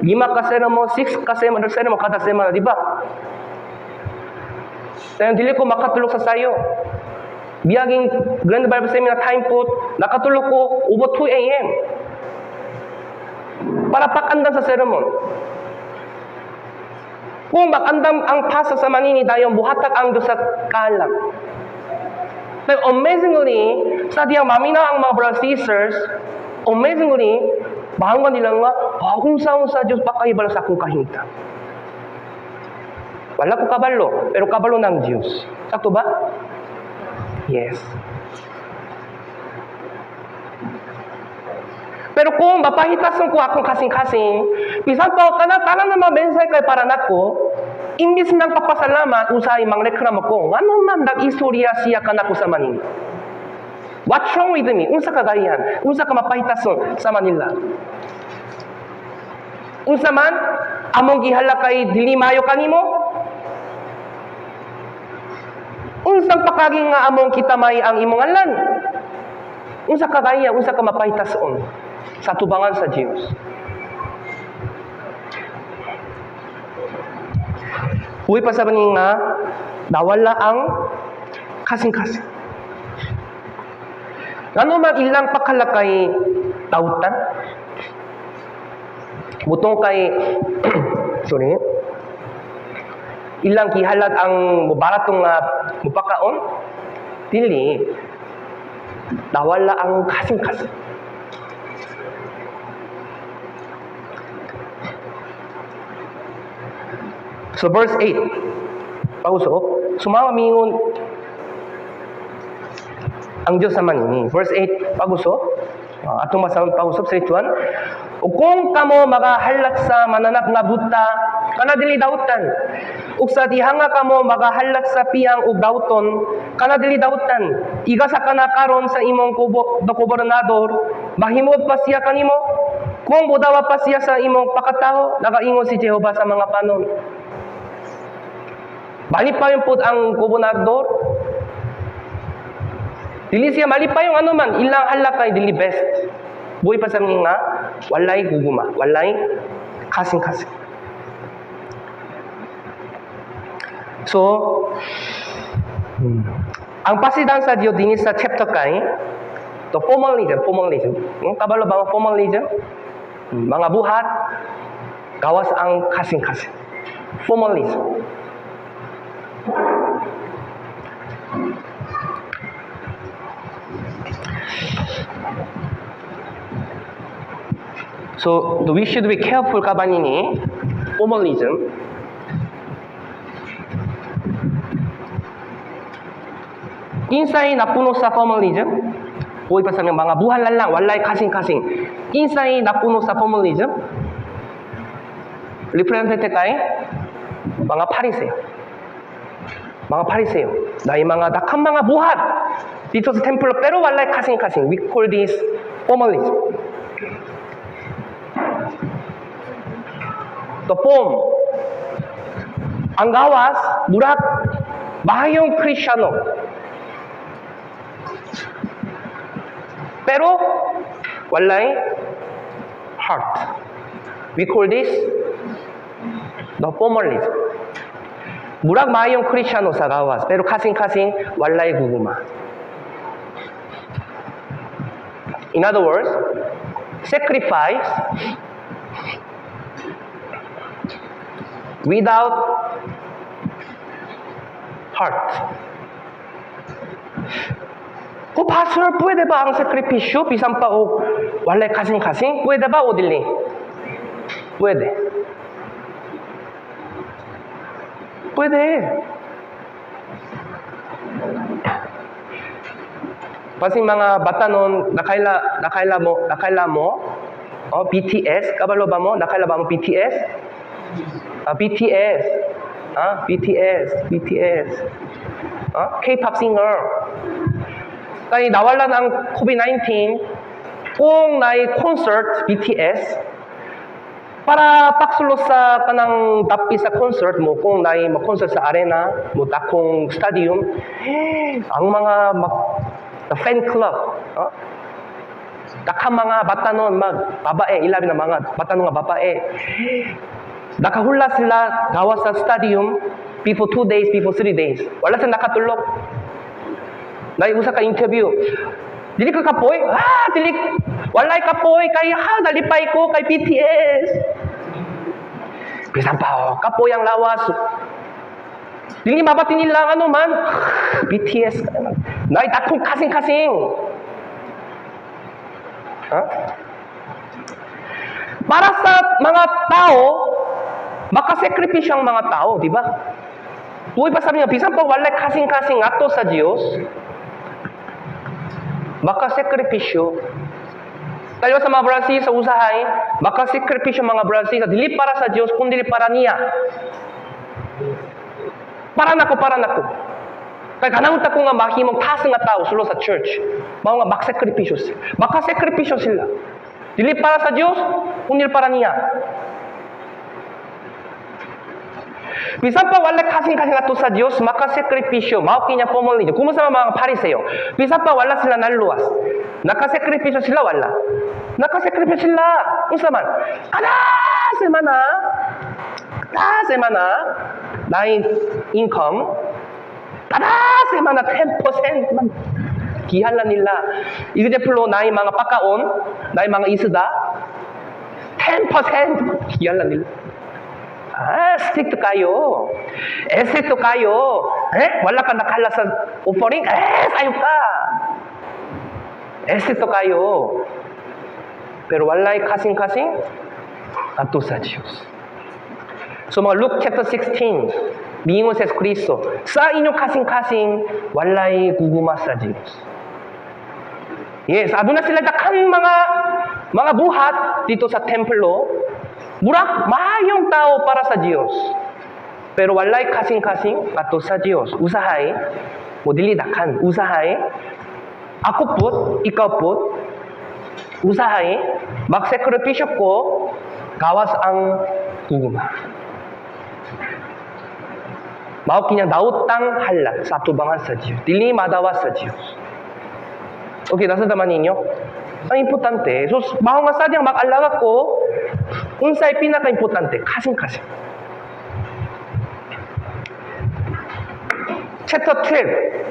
5 ka sermon, 6 ka sermon kada semana, di ba? Kaya dili ko makatulog sa sayo. Biyaging Grand Bible Seminar time po, nakatulog ko ubot 2 a.m. Para pag-andam sa sermon. Kung makandam ang pasa sa manini dayong buhatak ang Diyos sa kalam. But amazingly, sa diyang mamina ang mga brothers and sisters, amazingly, bahanggan nila nga, kung saan sa Diyos pakahibalo sa akong kahinta. Wala ko kabalo, pero kabalo ng Diyos. Sakto ba? Yes. Pero kung mapahitason ko akong kasing-kasing, bisan pa tanan na mabensay kay para nako, imbis nang papasalamat, usay mang reklamo ko, ano man nag-istorya siya ka nako sa Manila. What's wrong with me? Unsa kagayan? Unsa ka mapahitason sa Manila? Unsa man, among gihala kay dili mayo kanimo? Unsang pakaging nga among kitamay ang imong alan? Unsa kagaya? Unsa ka mapahitason sa tubangan sa Diyos. Uy pa sa baning nga, nawala ang kasing-kasing. Ano man ilang pakalakay tautan? Butong kay, sorry, ilang kihalag ang mubaratong mupakaon? Dili, nawala ang kasing-kasing. So verse 8, pausok, sumawa mingon ang Diyos sa manini. Verse 8, pagusok, atong masang pausok sa 1, o kung kamo makahalat sa mananak nga buta, kana dili dautan. Ug sa dihanga kamo magahalak sa piyang ug dauton, kana dili dautan. Iga sa kana karon sa imong gobernador, mahimod pa siya kanimo. Kung budawa pa siya sa imong pakataho, nagaingon si Jehova sa mga panon. Malipay po ang gobernador. Dili siya malipay yung anuman, ilang halak kay dili best. Buhay pa sa mga nga, walay guguma, walay kasing-kasing. So, ang pasidan sa Diyo din sa chapter kay, to formalism. Kabalo ba ang formalism? Mga buhat, gawas ang kasing-kasing. Formalism. So we should be careful kabanini formalism. Insay napuno sa formalism. Buhay pa sa mga buhan lang, walay kasing-kasing. Insay napuno sa formalism. Representative kay mga Pariseo. Mga Pariseo. Dahil mga dakang mga buhat dito sa temple pero walay kasing-kasing. We call this formalism. The form. Ang gawas, murag bahayong Kristiyano. Pero walay heart. We call this the formalism. Murag mahayong Kristiyano sa gawas, pero kasing-kasing walay guguma. In other words, sacrifice without heart. Kung pastor, pwede ba ang sakripisyo bisan pa o walay kasing-kasing? Pwede ba o dili? Pwede. Pwede. Kasi mga bata nun, nakaila mo, BTS, kabalo ba mo? Nakaila ba mo BTS? BTS. K-pop singer. Kaya nawalan ang COVID-19, kung naay concert, BTS, para paksulo sa kanang dapi sa concert mo, kung naay mag-concert sa arena, mo dakong stadium, ang mga the fan club, dakang mga bata nun, babae, ilabi na mga bata nun nga babae, nakahula sila gawa sa stadium, before 2 days, before 3 days. Wala sila nakatulog. Naiusa ka interview. Dili ka kapoy? Dili. Walay kapoy. Kaya nalipay ko kay BTS. Bisan pa, kapoy ang lawas. Dili mabati nila ano man. BTS. Nay, dakong kasing-kasing. Para sa mga tao, makasakripisyo ang mga tao, di ba? Buhay pa sabi niya, bisan pa walay kasing-kasing ato sa Diyos, makasakripisyo. Tayo sa mga Brazil, sa usahay, makasakripisyo mga Brazil, dili para sa Diyos, kundi para niya. Para nako. Kaya kanang ko nga mahimong taas nga tao sulo sa church, mga nga makasakripisyo sila. Makasakripisyo sila. Dili para sa Diyos, kundi para niya. Bisan pa wala kasing-kasing ato sa Diyos, makasakripisyo, mao kinya pomolin. Kumusta mga Pariseo? Bisan pa wala sila naluwas. Nakasakripisyo sila wala. Nakasakripisyo sila. Unsa man? Kada semana, na income, kada semana 10% man. Kihala nila. Example, na mga pakaon, na mga isda, 10% kihala nila. Strict kayo. Strict kayo. Wala ka nakala sa offering? Sayo ka. Strict kayo. Pero walay kasing-kasing ato sa Diyos. So mga Luke chapter 16, biingon sa Kristo, sa inyong kasing-kasing, walay guguma sa Diyos. Yes, aduna sila dakang mga buhat dito sa templo, Murag mayong tao para sa Diyos. Pero walay kasing-kasing ato sa Diyos. Usahay, mo dili dakan. Usahay, ako put, ikaw put, usahay, magsakripisyo ko, gawas ang tugma. Mao kinya dautang halat sa tubangan sa Diyos. Dili madawas sa Diyos. Okay, nasa naman ninyo? Ang importante, so, mao nga sadyang mag-alaga ko, unsay pinaka-importante, kasing-kasing. Chapter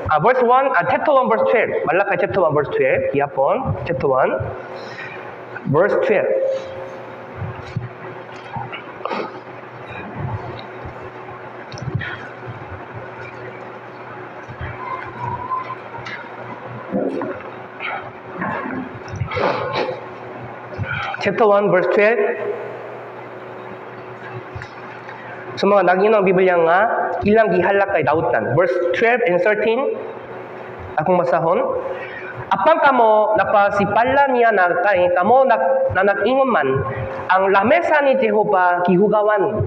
12, verse 1, chapter 1, verse 12. Malakay chapter 1, verse 12. Yapon, chapter 1, verse 12. Chapter 1, verse 12. Sa mga naginang Biblia nga, ilang gihalak kay dautan. Verse 12 and 13, akong masahon. Apang kamo napasipalan niya na kay kamo nag-ingon man, ang lamesa ni Jehova gihugawan.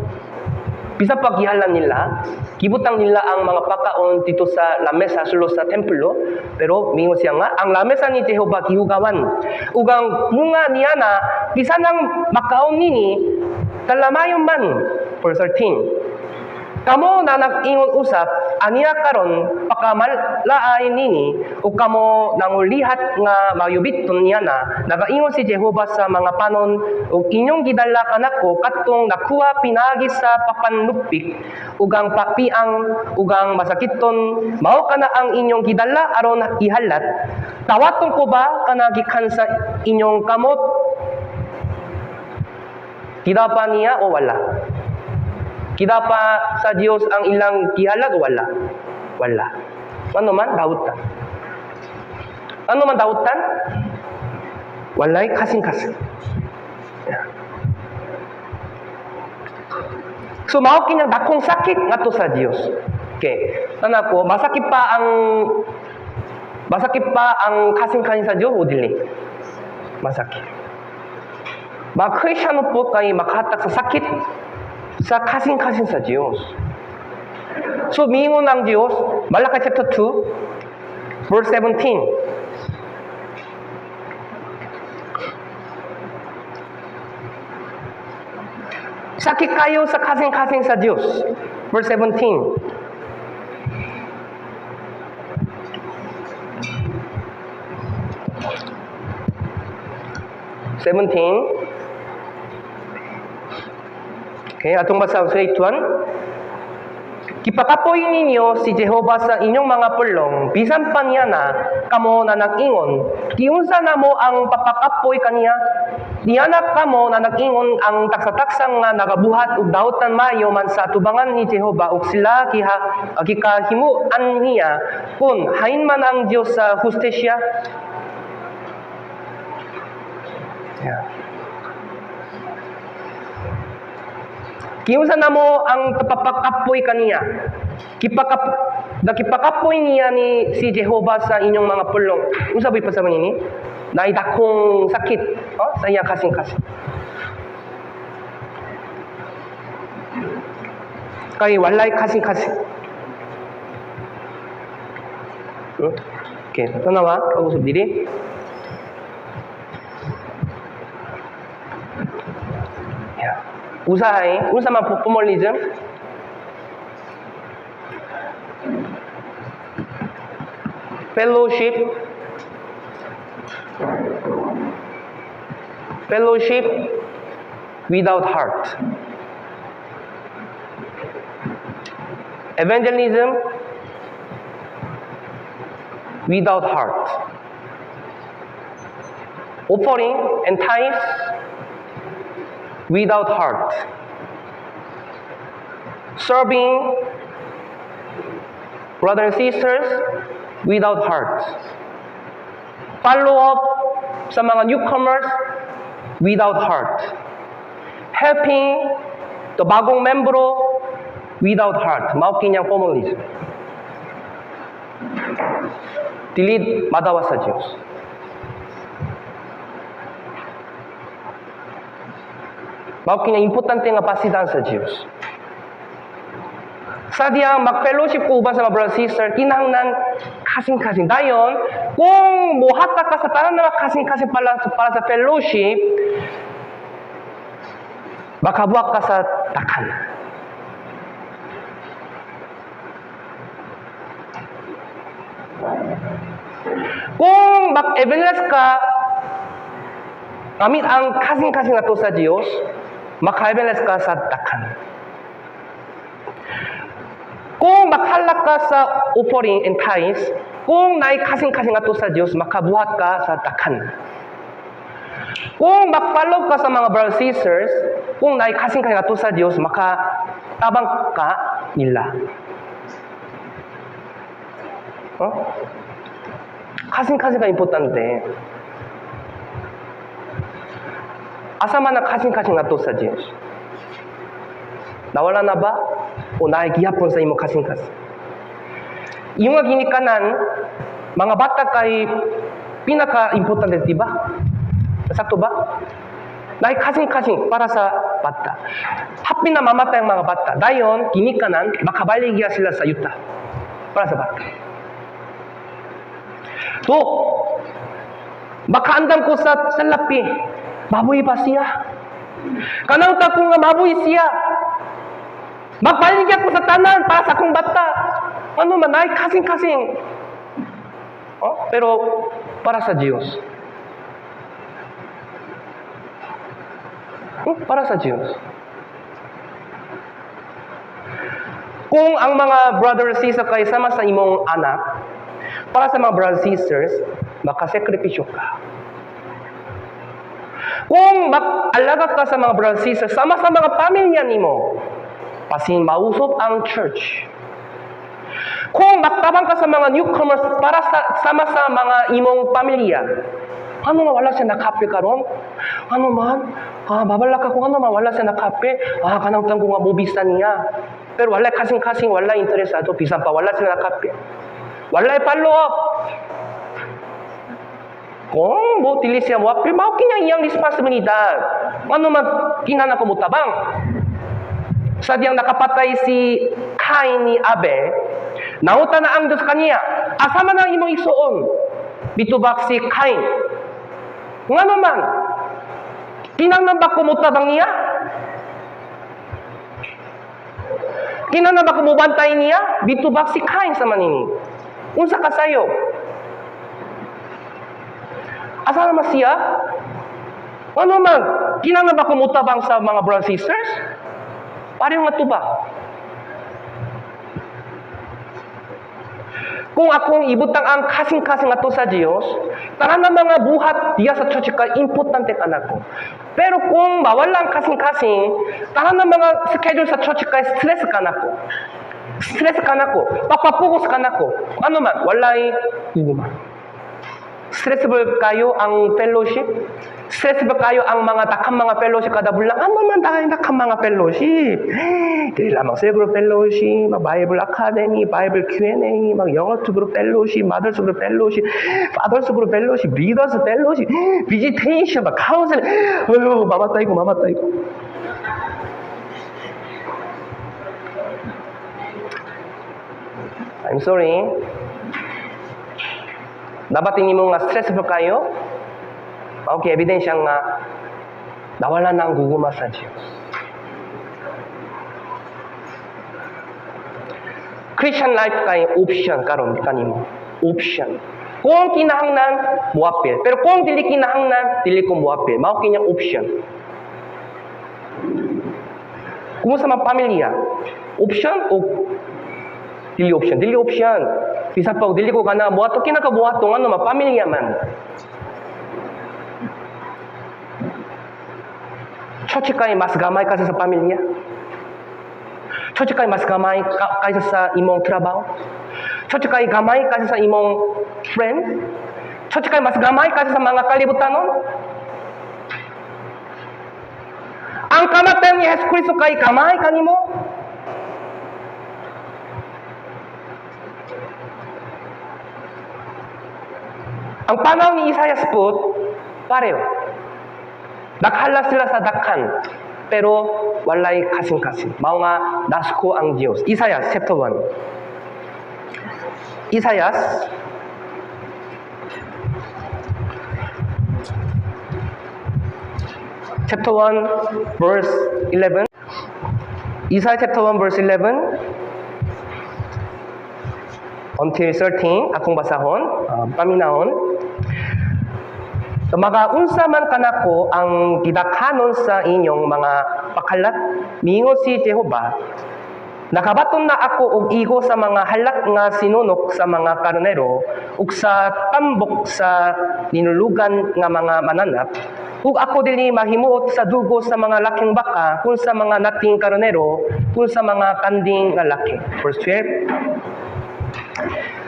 Bisa pa gihalan nila, gibutang nila ang mga pagkaon dito sa lamesa sulo sa templo, pero mingon siya nga, ang lamesa ni Jehova gihugawan. Ugang bunga niya na, bisa nang makaon nini, kalamayon man. Verse 13. Kamo na nag-ingon usap, aniya karon pakamalaay nini, o kamo nangulihat nga mayubiton niya na, nagaingon si Jehova sa mga panon, o inyong gidala kanako, katong nakuha pinagi sa papanlupik, ugang papiang, ugang masakiton, mao kana ang inyong gidala aron ihalat, tawaton ko ba kanagikan sa inyong kamot? Tidak pa niya o wala? Kita pa sa Diyos ang ilang gihalag? Wala. Wala. Ano man? Dautan. Ano man dautan? Walay kasing-kasing. Yeah. So, mao kinyang dakong sakit nga to sa Diyos. Okay. Tana ko, masakit pa ang kasing-kasing sa Diyos o dili? Masakit. Mga Kristiyano po kayo makahatak sa sakit sa kasing-kasing sa Diyos. So, mingon ng Diyos, Malakay chapter 2, verse 17. Sakit kayo sa kasing-kasing sa Diyos. Verse 17. Okay, atong basa sa 8:1. Kipakapoy ninyo si Jehova sa inyong mga pulong, bisan pa niya na kamo na nag-ingon. Kiunsa na mo ang papakapoy kaniya? Niya na kamo na nag-ingon ang taksa-taksang nga nagabuhat ug dautan mayo man sa tubangan ni Jehova ug sila gikahimuan niya kun hain man ang Dios sa hustisya. Yeah. Kiunsa na mo ang papakapoy kaniya? Kipakapoy niya ni si Jehova sa inyong mga pulong. Unsa bay pasaman ini? Naidakong sakit, sa iya kasing-kasing. Kay walay kasing-kasing. Okay, tanawa, pag-usap diri. Usahay, unsa man formalism? Fellowship without heart. Evangelism without heart. Offering and tithes without heart. Serving brothers and sisters without heart. Follow up sa mga newcomers without heart. Helping the bagong membro without heart. Mao kinyang formalism. Dili madawa sa Diyos. Mau kanya importante nga pasidan sa Diyos. Sadyang mag-fellowship ko ba sa mga brother sister, kinahanglan kasing-kasing. Dayon, kung muhata ka sa tanan na kasing-kasing para sa fellowship, makabuak ka sa takan. Kung mag-evangelize ka, gamit ang kasing-kasing na to sa Diyos, maka-evangelize ka sa takan. Kung makahalak ka sa offering and tithes, kung naay kasing-kasing ato sa Diyos, makabuhat ka sa takan. Kung mag-follow ka sa mga brothers sisters, kung naay kasing-kasing ato sa Diyos, makatabang ka nila. Kasing-kasing ka importante. Asa man na kasing-kasing ato sa Diyos? Nawala na ba? O naigihapon sa imo kasing-kasing? Yung nga ginikanan, mga bata kay pinaka-importante, di ba? Sakto ba? Dahil kasing-kasing para sa bata. Happy na mamatay ang mga bata. Dayon, ginikanan, makabaligya sila sa yuta. Para sa bata. To, makaandam ko sa lapi. Mabuhi pa siya. Kanang ta ko nga mabuhi siya. Magpaligyan ko sa tanan para sa akong bata. Ano man, ay kasing-kasing. Pero para sa Diyos. Para sa Diyos. Kung ang mga brothers and sisters kay sama sa imong anak, para sa mga brothers and sisters, makasakripisyo ka. Kung mag-alaga ka sa mga brothers and sisters, sama sa mga pamilya nimo, pasin mausop ang church. Kung magtabang ka sa mga newcomers para sama sa mga imong pamilya, ano man wala siya nakape karon? Ano man? Babalak ako, ano man wala siya nakape? Kanang tanggo nga mubisa niya. Pero wala kasing-kasing, wala interesado, bisan pa wala siya nakape. Wala follow up. Kung butili siya mo, pero mao kinya iyang responsibilidad. Ano man kinana ko mutabang? Sadyang nakapatay si Cain ni Abel, nauta na ang Diyos kaniya. Asama na imong isuon. Bitubak si Cain. Nga naman, kinang ba kumutabang niya? Kinang ba kumubantay niya? Bitubak si Cain sa manini. Unsa kasayo? Asa naman siya? Ano man, kinang ba kumutabang sa mga brothers and sisters? Pareho nga to ba? Kung akong ibutang ang kasing-kasing ato sa Diyos, tanan na mga buhat diya sa church ka, importante ka na ko. Pero kung mawala ang kasing-kasing, tanan na mga schedule sa church ka, stress ka na ko. Stress ka na ko. Papapokus ka na ko. Ano man, walay inuman. Stressful kayo ang fellowship? Stressful kayo ang mga takang mga fellowship kada bulan? Ano man dahil takang mga fellowship? Dili lamang siguro fellowship, Bible Academy, Bible Q&A, 영어 group fellowship, Mother's group fellowship, Father's group fellowship, Leaders fellowship, visitation, counseling. 마matay ko. I'm sorry. Dapat hindi mo nga stressful kayo. Okay, ebidensya nga nawala na ang guguma sa Diyos. Christian life kay option karon kanimo. Option. Kung kinahanglan, muapil. Pero kung dili kinahanglan, dili ko muapil. Mao kinyang option. Kumusta mga pamilya? Option o dili option? Dili option. Bisa pa, dili ko ka na buhato, kinakabuhato, ano, mapamilya man. Church kay mas gamay kasi sa pamilya. Church kay mas gamay kaysa sa imong trabaho. Church kay gamay kasi sa imong friend. Church kay mas gamay kasi sa mga kalibutanon. Ang kamatayan ni Jesus Kristo kay gamay kanimo. Ang panahon ni Isaias po, pareho. Naghala sila sa dakhan. pero walay kasing-kasing. Mao nga nasko ang Diyos. Isaiah chapter 1. Isaiah chapter 1 verse 11. Isaiah chapter 1 verse 11 until 13 akong basahon, paminahon. Mga unsa man kanako ang gidakhanon sa inyong mga pakalat, miingon si Jehova, nakabaton na ako og igo sa mga halak nga sinunok sa mga karnero ug sa tambok sa ninulugan nga mga mananap, ug ako dili mahimuot sa dugo sa mga laking baka kun sa mga nating karnero kun sa mga kanding nga laki. Verse 12.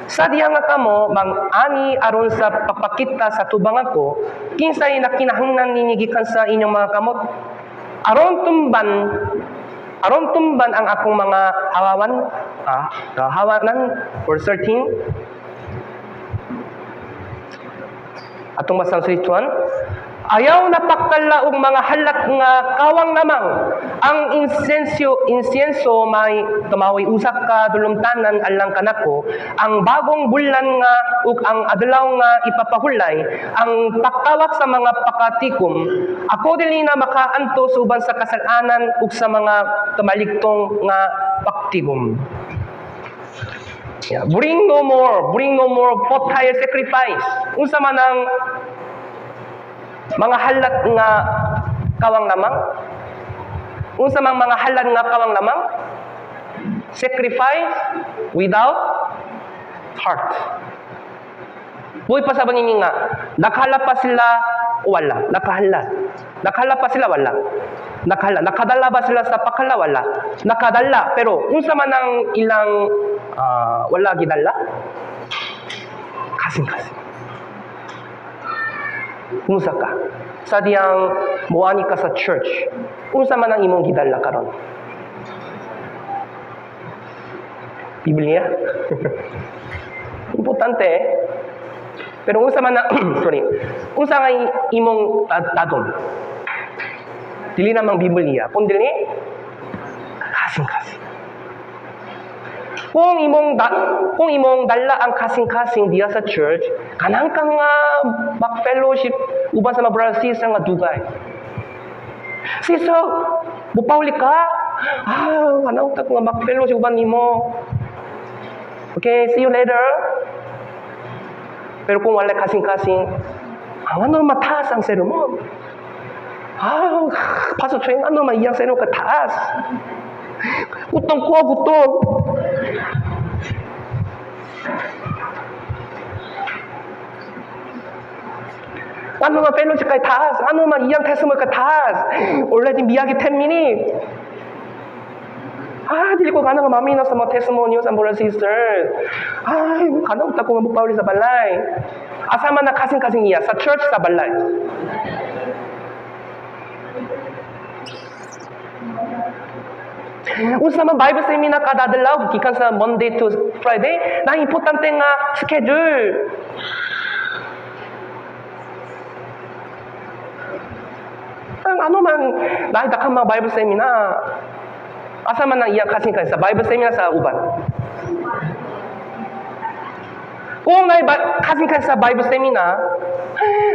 Sadya nga kamo mang-ani aron sa pagpakita sa tubang ako, kinsay nakinahanglan ninigikan sa inyong mga kamot. Aron tumban ang akong mga hawanan. Verse 13. Atong basang sulitan. Ayaw na paktala og mga halak nga kawang namang ang insenso may tumawi usak ka dulumtanan alang kanako ang bagong bulan nga ug ang adlaw nga ipapahulay ang paktawak sa mga pakatikom ako dili na makaantos uban sa kasalanan ug sa mga kamaligtong nga paktigom. Bring no more futile sacrifice. Unsa man ang mga halat nga kawang lamang? Unsa mang mga halat nga kawang lamang? Sacrifice without heart. Buhay pa sa bangingin nga, nakahala pa sila wala, nakahala. Nakahala pa sila wala. Nakahala. Nakadala ba sila sa pakala wala? Nakadala, pero unsa man ang ilang wala gidala? Kasing-kasing. Unsa ka? Sa diyang muani ka sa church, unsa man ang imong gidala karon? Biblia? Importante pero unsa man na unsa nga imong tadon? Dili namang Biblia, kun dili kasing-kasing. Kung imong dala ang kasing-kasing diya sa church, kanang kang mag-fellowship uban sa mga brothers sister nga dugay. Sister, mupawli ka? Kanang ka nga mag-fellowship uban nimo. Okay, see you later. Pero kung wala kasing-kasing, ano mataas ang sermon? Pastor Cheng, ano maiyang sermon kataas? Gutom ko, gutom. Ano man fellowship kay taas? Ano man iyang testimony kay taas? Already miyagi 10 minutes. Dili ko kanang mamina sa mga testimony sa brothers and sisters. Kanang ta ko nga mupawli sa balay. Asa man na kasing-kasing iya sa church sa balay. Unsa man Bible seminar kada adlaw gikan sa Monday to Friday, na importante nga schedule. Ano man dahil dakang mga Bible seminar. Asa man ang iya kasing-kasing sa Bible seminar sa uban. Kung may kasing-kasing sa Bible seminar,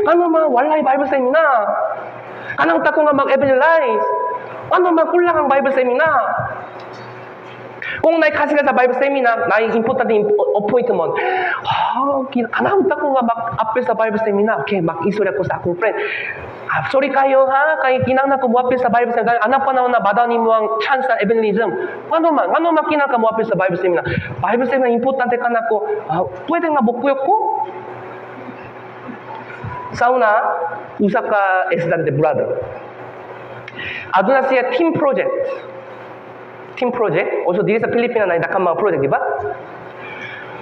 ano man walay Bible seminar. Kanang ta ko nga mag-evangelize. Ano man kulang ang Bible seminar. Kung naikasing ka sa Bible seminar, na-important yung appointment. Kanang ta ko nga mag-appeal sa Bible seminar. Okay, mag-isuri ako sa akong friend. Sorry kayo ha, kaya kinang ko mo-appeal sa Bible seminar. Anak pa na badaw ni mo ang chance sa evangelism. Ano man kinang ka mo-appeal sa Bible seminar. Bible seminar, importante ka na ko. Pwede nga bukuyok ko. Sa una, usa ka estudyante brother. Aduna siya team project. Team project. Also, diri sa Pilipinas na dakang mga project, di ba?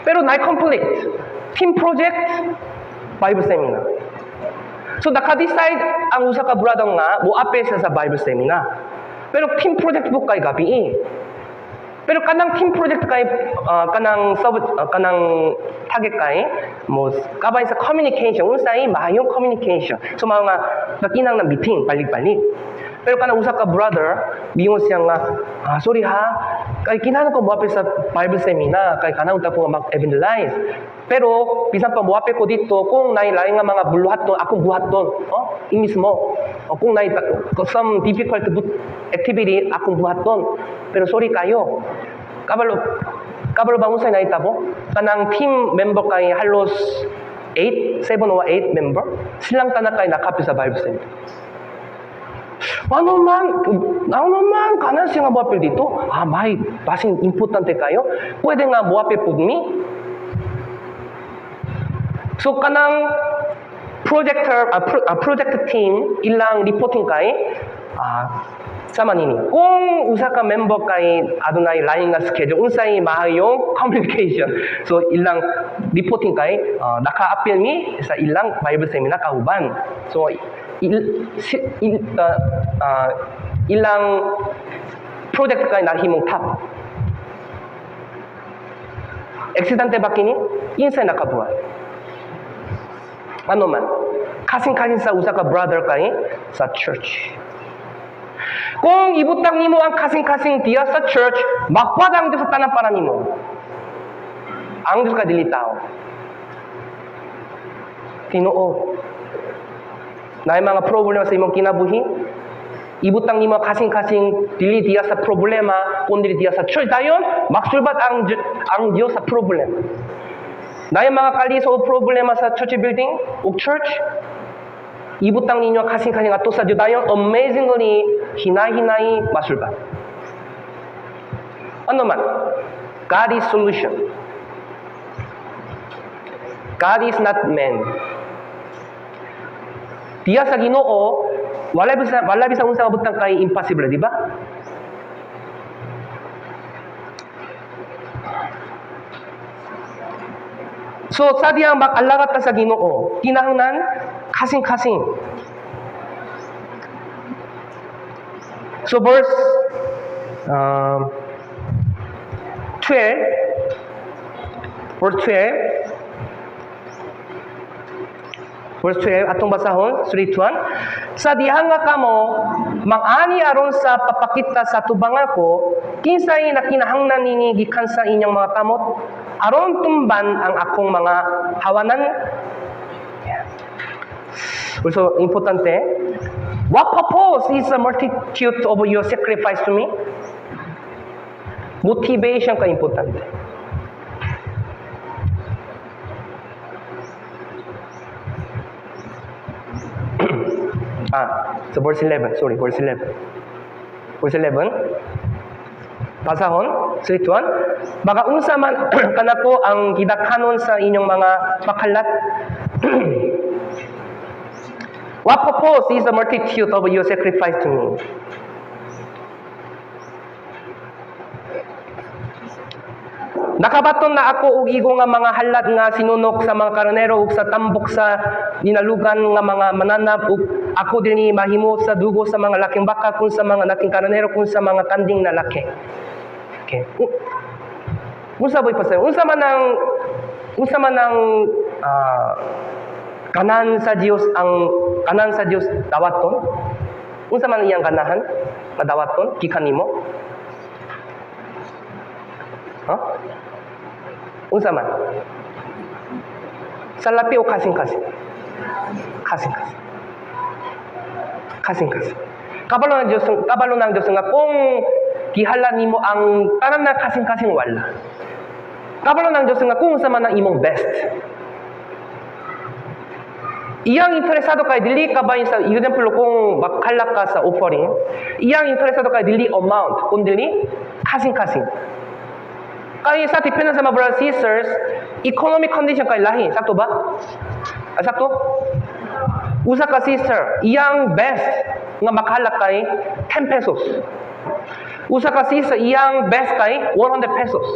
Pero na-complete. Team project, Bible seminar. So, naka-decide ang usa ka brother nga, mo-apply sa Bible seminar. Pero team project po kay gabi. Pero kanang team project kay kanang target kay mo kabay sa communication unsay maayong communication. So mga nakinang na meeting palig-palig. Pero kanang usa ka brother, mingon siya nga, sorry ha, kay kinahanglan ko moapil sa Bible seminar, kay kanang ko mag-evangelize. Pero, bisan pa moapil ko dito, kung nailain nga mga buluhaton, akong buhaton, mismo. O kung some difficult activity, akong buhaton. Pero sorry kayo. Kabalo ba unsay naitabo? Kanang team member kay halos 7 or 8 member, silang tanan kay nakapil sa Bible Center. Ano man, kanan siya nga buwapil dito. May, basing importante kayo. Pwede nga buwapil po mi. So, kanang project team, ilang reporting kay, sama nini. Kung usa ka member kay adunay lain nga schedule, unsay maayong communication. So, ilang reporting kay, naka-appeal mi sa ilang Bible seminar kauban. So, ilang project kay nahimong top. Aksidente ba kini? Insay nakabuhat. Ano man? Kasing-kasing sa usa ka brother kay sa church. Kung ibutang nimo ang kasing-kasing diya sa church, magpadang Diyos sa tanang para nimo. Ang Diyos ka dili tao. Tinoo. Na mga problema sa imong kinabuhi, ibutang nimo kasing-kasing dili diya sa problema, kundi diya sa church dayon, magsulbat ang Diyos sa problema. Na mga kaliso o problema sa church building o church, ibutang ninyo kasing-kasing ato sa Diyos dayon, amazingly hinay-hinay masulbat. Ano man? God is solution. God is not man. Diya sa Ginoo, wala bisa unsa mabutang kay impossible, di ba? So, sa diyang mag-alagat ka sa Ginoo, kinahanglan kasing-kasing. So, verse 12, atong basahon, 3:1. Sa dihang nga kamo, mang-ani aron sa papakita sa tubang ako, kinsay na kinahanglan nini gikan sa inyong mga kamot, aron tumban ang akong mga hawanan. Also, importante, what purpose is the multitude of your sacrifice to me? Motivation ka importante. So verse 11. Verse 11. Pasahon, 3:1. Baka unsa man kanako ang gidakhanon sa inyong mga makalat. What purpose is the multitude of your sacrifice to me? Nakabaton na ako og igo nga mga halat nga sinunok sa mga karnero ug sa tambok sa ninalugan nga mga mananap ug ako dinhi mahimo sa dugo sa mga laking baka kun sa mga laking karnero kun sa mga kanding na laki. Okay. Unsa boy pasay? Unsa man ang kanan sa Dios dawaton? Unsa man iyang kanahan nga dawaton gikan nimo? Unsa man? Salapi o kasing-kasing? Kasing-kasing. Kabalo ng Diyos nga kung gihala nimo ang tanan na kasing-kasing wala. Kabalo ng Diyos nga kung unsa man ang imong best. Iyang interesado kay dili ka ba sa example kung bakala ka sa offering, iyang interesado kay dili amount, kundi dili kasing-kasing. Kaya sa tipin sa mga brothers and sisters, economic condition kay lahi. Sakto ba? Sakto? Usa ka sister, iyang best nga makahala kay 10 pesos. Usa ka sister, iyang best kay 100 pesos.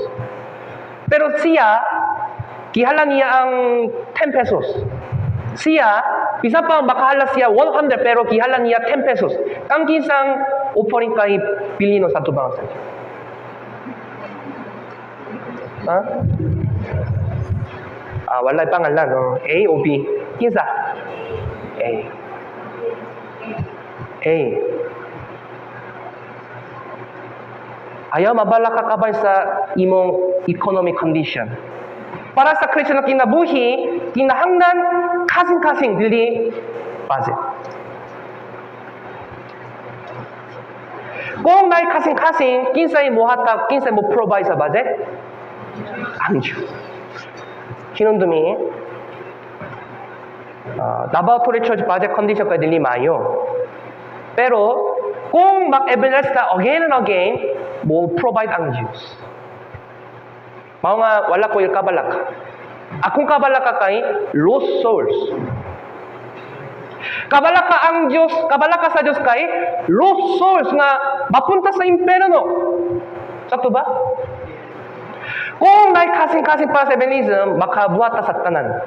Pero siya, kihala niya ang 10 pesos. Siya, bisa pa makahala siya 100 pero kihala niya 10 pesos. Ang kinsang offering kay Pilino sa tubang sa siya. Walay pangalan, no? A o B? Kinsa? A. ayaw mabalakakaban sa imong economic condition. Para sa Christian na kinabuhi, kinahanglan kasing-kasing dili budget. Kung may kasing-kasing, kinsay mo hatag, kinsay mo provide sa budget? Ang Diyos. Hinundumi, Laboratory Church budget condition kay dili mayo. Pero, kung mag-evidence ka again and again, mo provide ang Diyos. Mao nga, wala ko yung kabalaka. Akong kabalaka kay lost souls. Kabalaka ang Diyos, kabalaka sa Diyos kay lost souls nga mapunta sa impyerno. Sakto ba? Kung may kasing-kasing para sa evangelism, makabuhat ta sa tanan.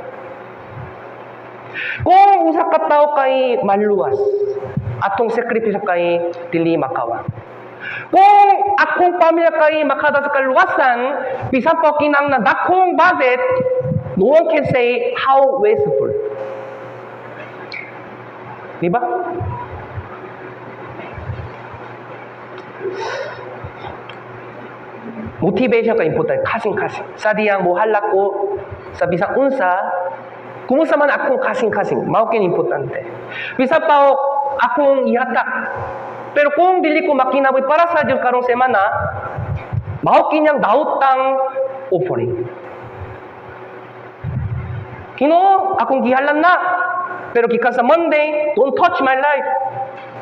Kung usa ka tao kay maluwas, atong sakripisyo kay dili makawa. Kung akong pamilya kay makada sa kaluwasan, bisan pa kinang na dakong budget, no one can say how wasteful. Di ba? Motivation ka important, kasing-kasing. Sa diyang muhalak ko sa bisang unsa, kumusta man akong kasing-kasing, mao kin importante. Bisan pa akong ihatak. Pero kung dili ko makinaboy para sa Diyos karong semana, mao kinyang daotang offering. Ginoo, akong gihalan na. Pero gikan sa Monday, don't touch my life.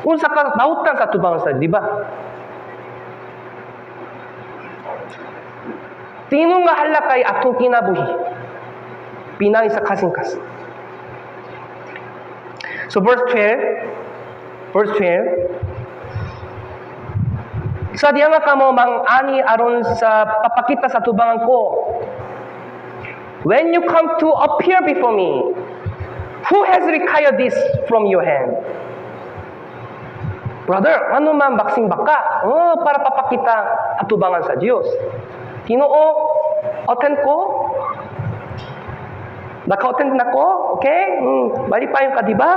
Unsa ka daotan sa tubang sa, di ba? Tino nga halakay atong kinabuhi. Pinay sa kasing-kasing. So verse 12, sa diya nga kamo mang-ani aron sa papakita sa tubangan ko. When you come to appear before me, who has required this from your hand? Brother, ano man baksing baka? Para papakita at tubangan sa Diyos. Ginoo, attend ko? Naka-attend na ko? Okay? Bali pa yung kadiba?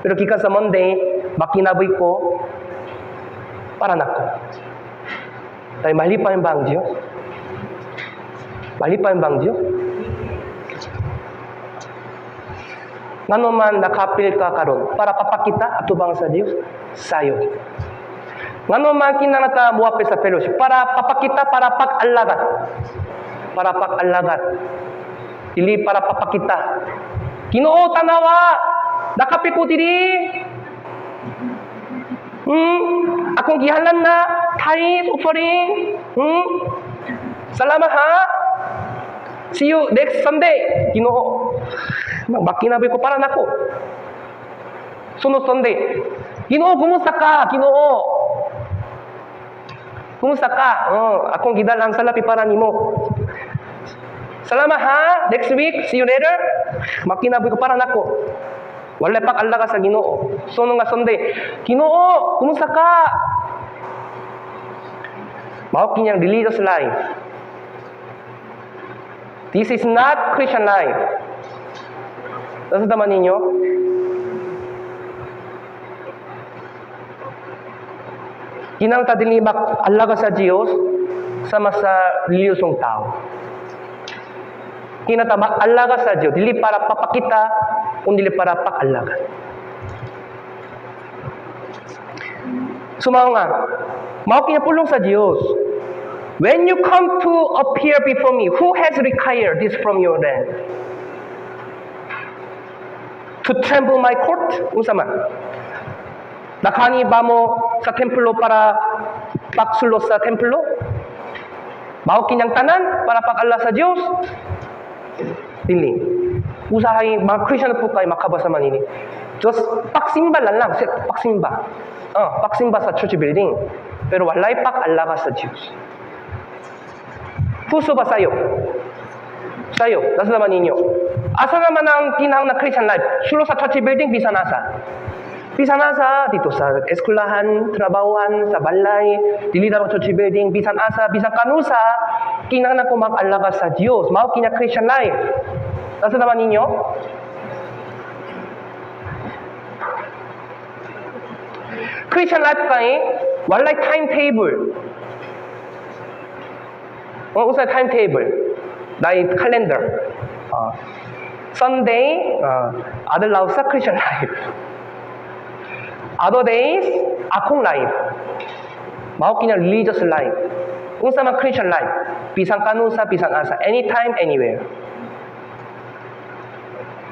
Pero kika sa Monday, makinaboy ko para nako. Dahil mali pa yung bang Diyos? Mali pa yung bang Diyos? Ngano man nakapil ka karon para papakita at tubang sa Diyos? Sayo. Ngano man kinangata muapil sa fellowship para papakita, para pag-alagat. Para pag-alagat. Dili para papakita. Ginoo tanawa, nakapil ko diri. Akong gihalan na tithe offering. Salamat ha. See you next Sunday. Ginoo. Makinaboy ko para nako. Sunod Sunday. Ginoo, kumusta ka? Ginoo. Kumusta ka? Akong gidalang salapi para nimo. Salamat ha. Next week, see you later. Makinaboy ko para nako. Wala pa alaga sa Ginoo. Sunod nga Sunday. Ginoo, kumusta ka? Mao kinyang religious life. This is not Christian life. Nasa naman ninyo? Kinang tadili alaga sa Diyos sama sa reliyosong tao. Kinata alaga sa Diyos, dili para papakita, kundi dili para pag-alaga. Sumaw nga, mao kinapulong sa Diyos. When you come to appear before me, who has required this from your hand? To tremble my court? Unsa man? Nakani ba mo sa templo para pagsulo sa templo? Mao kinyang tanan para pag-ala sa Diyos? Dili. Usahay, mga Christian po kayo makabasa man ini. Just pagsimba lang, pagsimba. Pagsimba sa church building. Pero walay pag-ala sa Diyos. Puso ba sayo? Sayo, nasa naman ninyo. Asa naman ang tinahang na Christian life? Sulo sa church building, bisa nasa. Bisa nasa, dito sa eskwelahan, trabawan, sa balay, dili na church building, bisan asa, bisan kanusa, kinahanglan ko mag-alaga sa Diyos. Mao kinya Christian life. Nasa naman ninyo? Christian life kay, walay timetable. Unsay timetable, 나의 calendar. Sunday, other life, Christian life. Other days, akong life. Mao kina religious life. Unsa man Christian life, bisan kanusa, bisan asa, anytime, anywhere.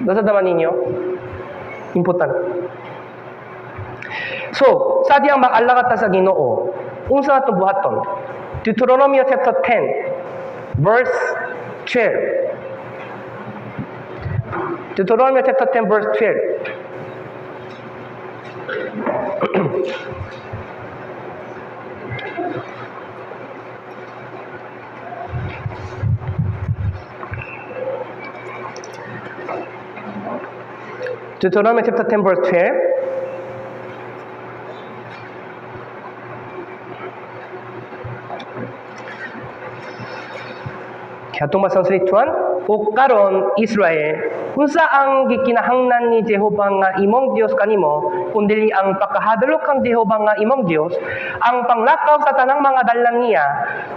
Nasa naman ninyo? Important. So, sa diyang mag-alagat ta sa Ginoo, unsa ato buhaton? Deuteronomy chapter 10, verse 12. Deuteronomy chapter 10, verse 12. Deuteronomy chapter 10, verse 12. Atong masang tuan, o karon Israel, unsa ang gikinahanglan ni Jehova nga imong Dios kanimo, kundi ang pakahadlok kang Jehova nga imong Dios, ang panglakaw sa tanang mga dalan niya,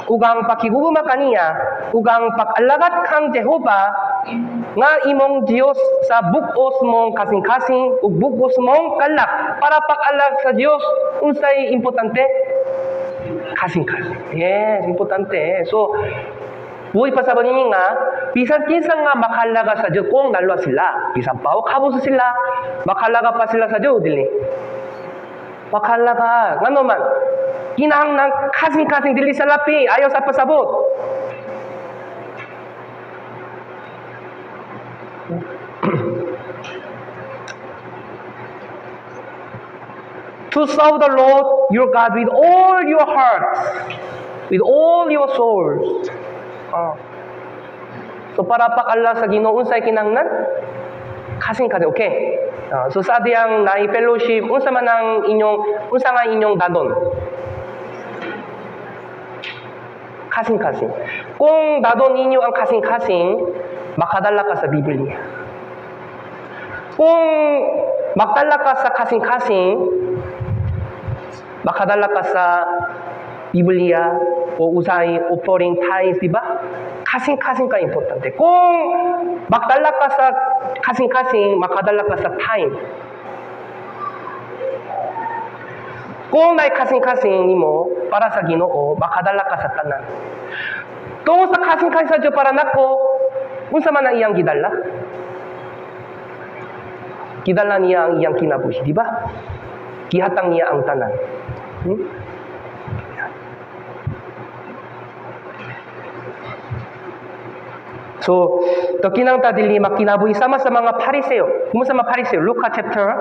ug ang pakiguguma kaniya, ug ang pag-alagat kang Jehova nga imong Dios sa bug-os mong kasing-kasing ug bug-os mong kalak para pag-alag sa Dios. Unsay importante? Kasing-kasing. Yes, importante. So, buhay pa sa banin nga, bisan kinsa nga makalaga sa Diyo kung nalwa sila. Bisan pa o kabuso sila, makalaga pa sila sa Diyo, dili. Makalaga. Nga naman, kinahanglan kasing-kasing dili sa lapi, ayaw sa pasabot. To serve the Lord your God with all your hearts, with all your souls. So para pakala sa Ginoo unsay kinahanglan? Kasing-kasing, okay. So sa diyang naay fellowship, unsa man ang unsa nga inyong dadon? Kasing-kasing. Kung dadon ninyo ang kasing-kasing, makadala ka sa Biblia. Kung magdala ka sa kasing-kasing, makadala ka sa Biblia o usay offering tithes, di ba? Kasing-kasing ka importante. Kung magdala ka sa kasing-kasing, makadala ka sa time. Kung may kasing-kasing nimo para sa Ginoo, makadala ka sa tanan. Kung sa kasing-kasing sa Diyo para nako, unsa man ang iyang gidala? Gidala niya ang iyang kinabuhi, di ba? Gihatang niya ang tanan. So, to kinang tadili makinabuhi sama sa mga Pariseo. Kumusta mga Pariseo? Luke chapter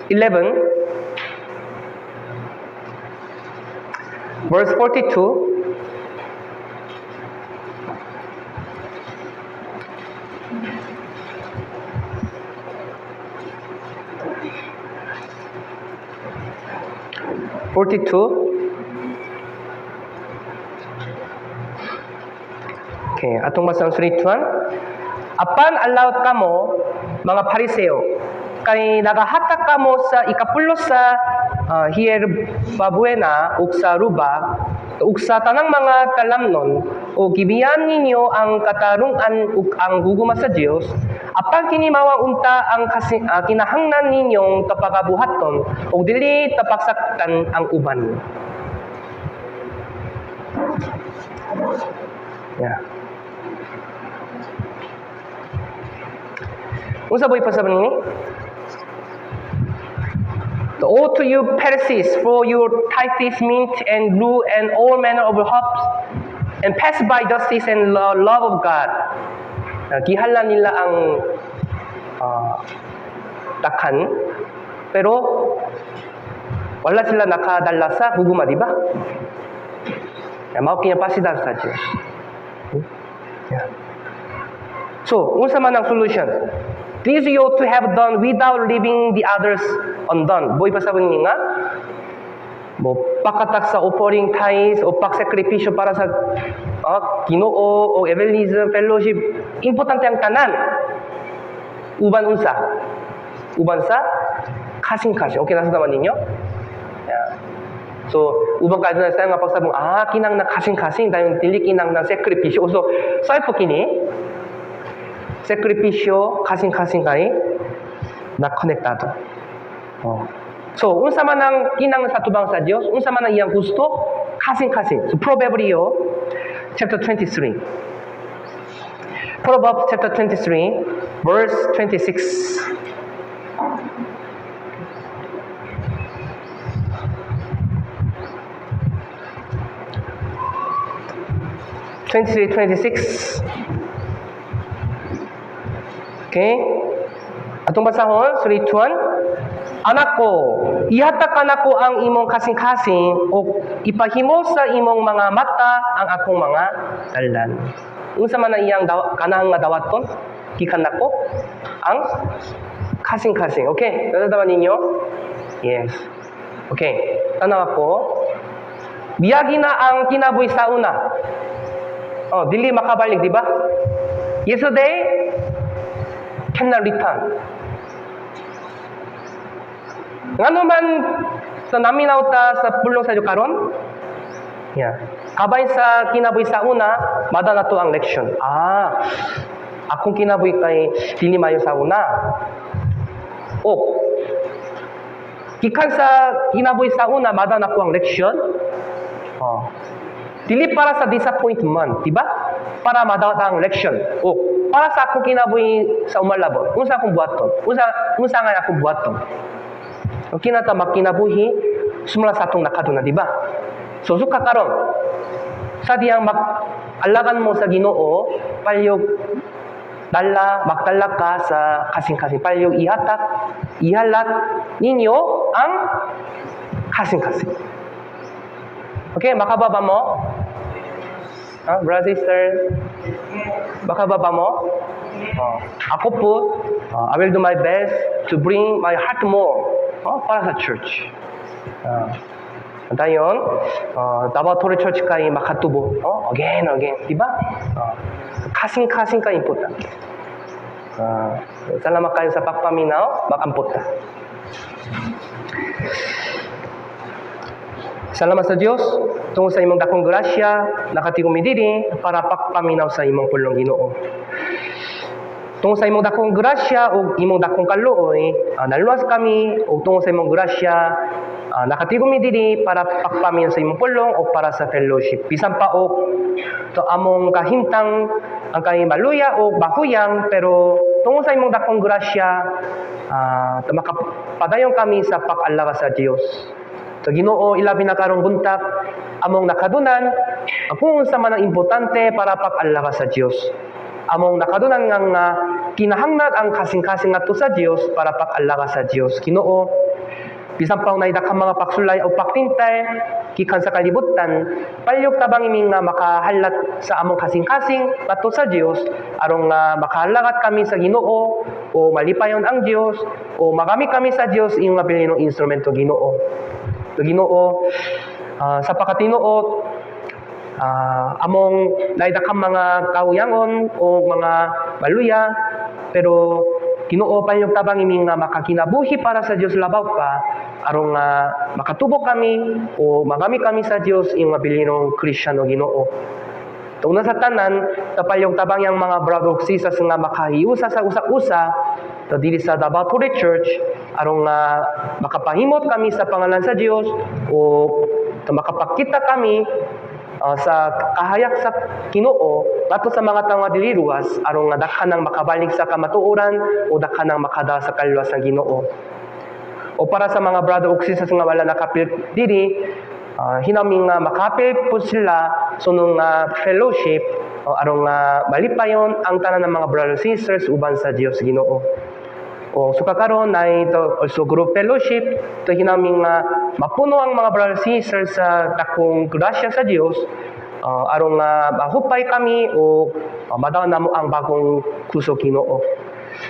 11, verse 42. Okay, atong masang surituan. Apan allowed kamo mga Pariseo kay nagahatak kamo sa ikapulo sa hierbabuena ug sa ruba ug sa tanang mga talamnon o gibiyan ninyo ang katarungan ug ang guguma sa Dios apan kini mawaunta ang kinahanglan ninyong tapagabuhaton ug dili tapaksaktan ang uban. Yeah. Unsa boy pasaban ini? The oath to you Pharisees, for your tithes, mint and blue and all manner of hops, and pass by justice and love of God. Gihala nila ang takhan, pero wala sila nakadala sa huguma, di ba? Mao kinapasidan sa Diyos. Yeah. So, unsa man ang solution? This you ought to have done without leaving the others undone. Boy pasabon ni nga, mo pakatak sa offering tithes o pagsakripisyo para sa Ginoo o evangelism, fellowship. Importante ang tanan. Uban unsa? Uban sa kasing-kasing. Okay, nasa naman ninyo? Yeah. So, ubang kailan sa nga pagsabong, kinang na kasing-kasing dahil dili kinang na sakripisyo. So, sa kini, sakripisyo, kasing-kasing kay na konektado. So, unsa man ang kinang sa tubang sa Dios, unsa man ang iyang gusto, kasing-kasing. So, Proverbio chapter 23. Proverbs chapter 23, verse 26. Okay? Atong basahon, 3:1. Anak ko, ihatag nako ang imong kasing-kasing o ipahimo sa imong mga mata ang akong mga dalan. Unsa man ang iyang kanang nga dawaton? Gikan nako ang kasing-kasing. Okay? Natatawa ninyo? Yes. Okay. Tanaw ako. Biyagi na ang kinabuhi sa una. Dili makabalik, di ba? Yesterday cannot return. Ngano man sa naminaw ta sa pulong sa karon? Yeah. Kabay sa kinabuhi sa una, mada na to ang leksyon. Akong kinabuhi kay dili mayo sa una. Gikan sa kinabuhi sa una, mada na ko ang leksyon. Dili para sa disappointment, di ba? Para madawat ang leksyon. Para sa akong kinabuhi sa umalabot. Unsa akong buhaton? Unsa nga akong buhaton? Kinata makinabuhi sumula sa atong nakaduna, di ba? So suka karon. Sa diyang mag-alagan mo sa Ginoo, palyog magdala ka sa kasing-kasing. Palyog ihalat ninyo ang kasing-kasing. Okay, makababa mo? Brothers, sisters? Makababa mo? Ako po, I will do my best to bring my heart more para sa church. Dayon, Davao Torre Church kay makatubo. Again. Diba? Kasing-kasing ka important. Salamat kayo sa pagpaminaw, makampot ka. Salamat sa Dios tungod sa imong dakong grasya nakatigom diri para pagpaminaw sa imong pulong Ginoo. Tungod sa imong dakong grasya ug imong dakong kaluoy, naluwas kami ug tungod sa imong grasya nakatigom diri para pagpaminaw sa imong pulong o para sa fellowship. Bisan pa to among kahimtang ang kay maluya o bahuyang pero tungod sa imong dakong grasya makapadayon kami sa pag-alaga sa Dios. So Ginoo ilabi na karong buntag among nakadunan kung unsa man ang importante para pag-alaga sa Dios. Among nakadunan nga kinahangnat ang kasing-kasing ngadto sa Dios para pag-alaga sa Dios. Ginoo bisan pa nay dakang mga pagsulay o pagtintay gikan sa kalibutan palyog tabang iming nga makahalat sa among kasing-kasing ngadto sa Dios aron nga makahalagat kami sa Ginoo o malipayon ang Dios o magami kami sa Dios ing mabilinong instrumento Ginoo. Ginoo sa pakatinuot among naidakang mga kauyangon o mga maluya pero Ginoo palyog tabang iming nga makakinabuhi para sa Dios labaw pa aron nga makatubok kami o magami kami sa Dios ing mabilinong Kristiyano Ginoo. Tungod sa tanan palyog tabang yang mga brother ug sisters nga makahiusa sa usa-usa to dili sa Davao Torre Church aron nga makapahimot kami sa pangalan sa Dios o makapakita kami sa kahayak sa Ginoo ngadto sa mga tawo dili luwas aron nga dakhanang makabalik sa kamatuoran o dakhanang makada sa kaluwas sa Ginoo. O para sa mga brother ug sisters nga wala nakapil diri hinaming nga makapil po sila sunong fellowship aron nga malipayon ang tanan ng mga brothers sisters uban sa Dios Ginoo. O suka karon na ito also group fellowship to hinaming mapuno ang mga brothers sisters sa dakong grasya sa Dios aron nga mahupay kami o madaw namo ang bagong kusog Ginoo.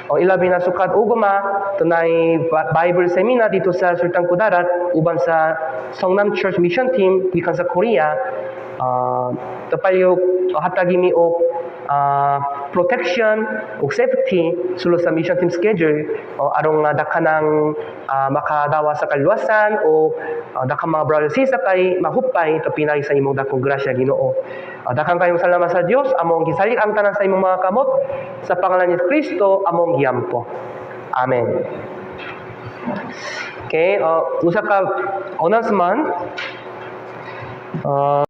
O ilabi na sukat ugma tunay Bible seminar dito sa Sultan Kudarat uban sa Songnam Church Mission Team gikan sa Korea tapayog hatagimi og protection ug safety sulod sa mission team schedule aron nga dakanang makadawa sa kaluwasan o dakang mga brothers sa kay mahupay ito pinay sa imong dakong grasya Ginoo. Daghang kayong salamat sa Dios among gisalik ang tanan sa imong mga kamot sa pangalan ni Kristo among giyampo. Amen. Okay, usa ka announcement.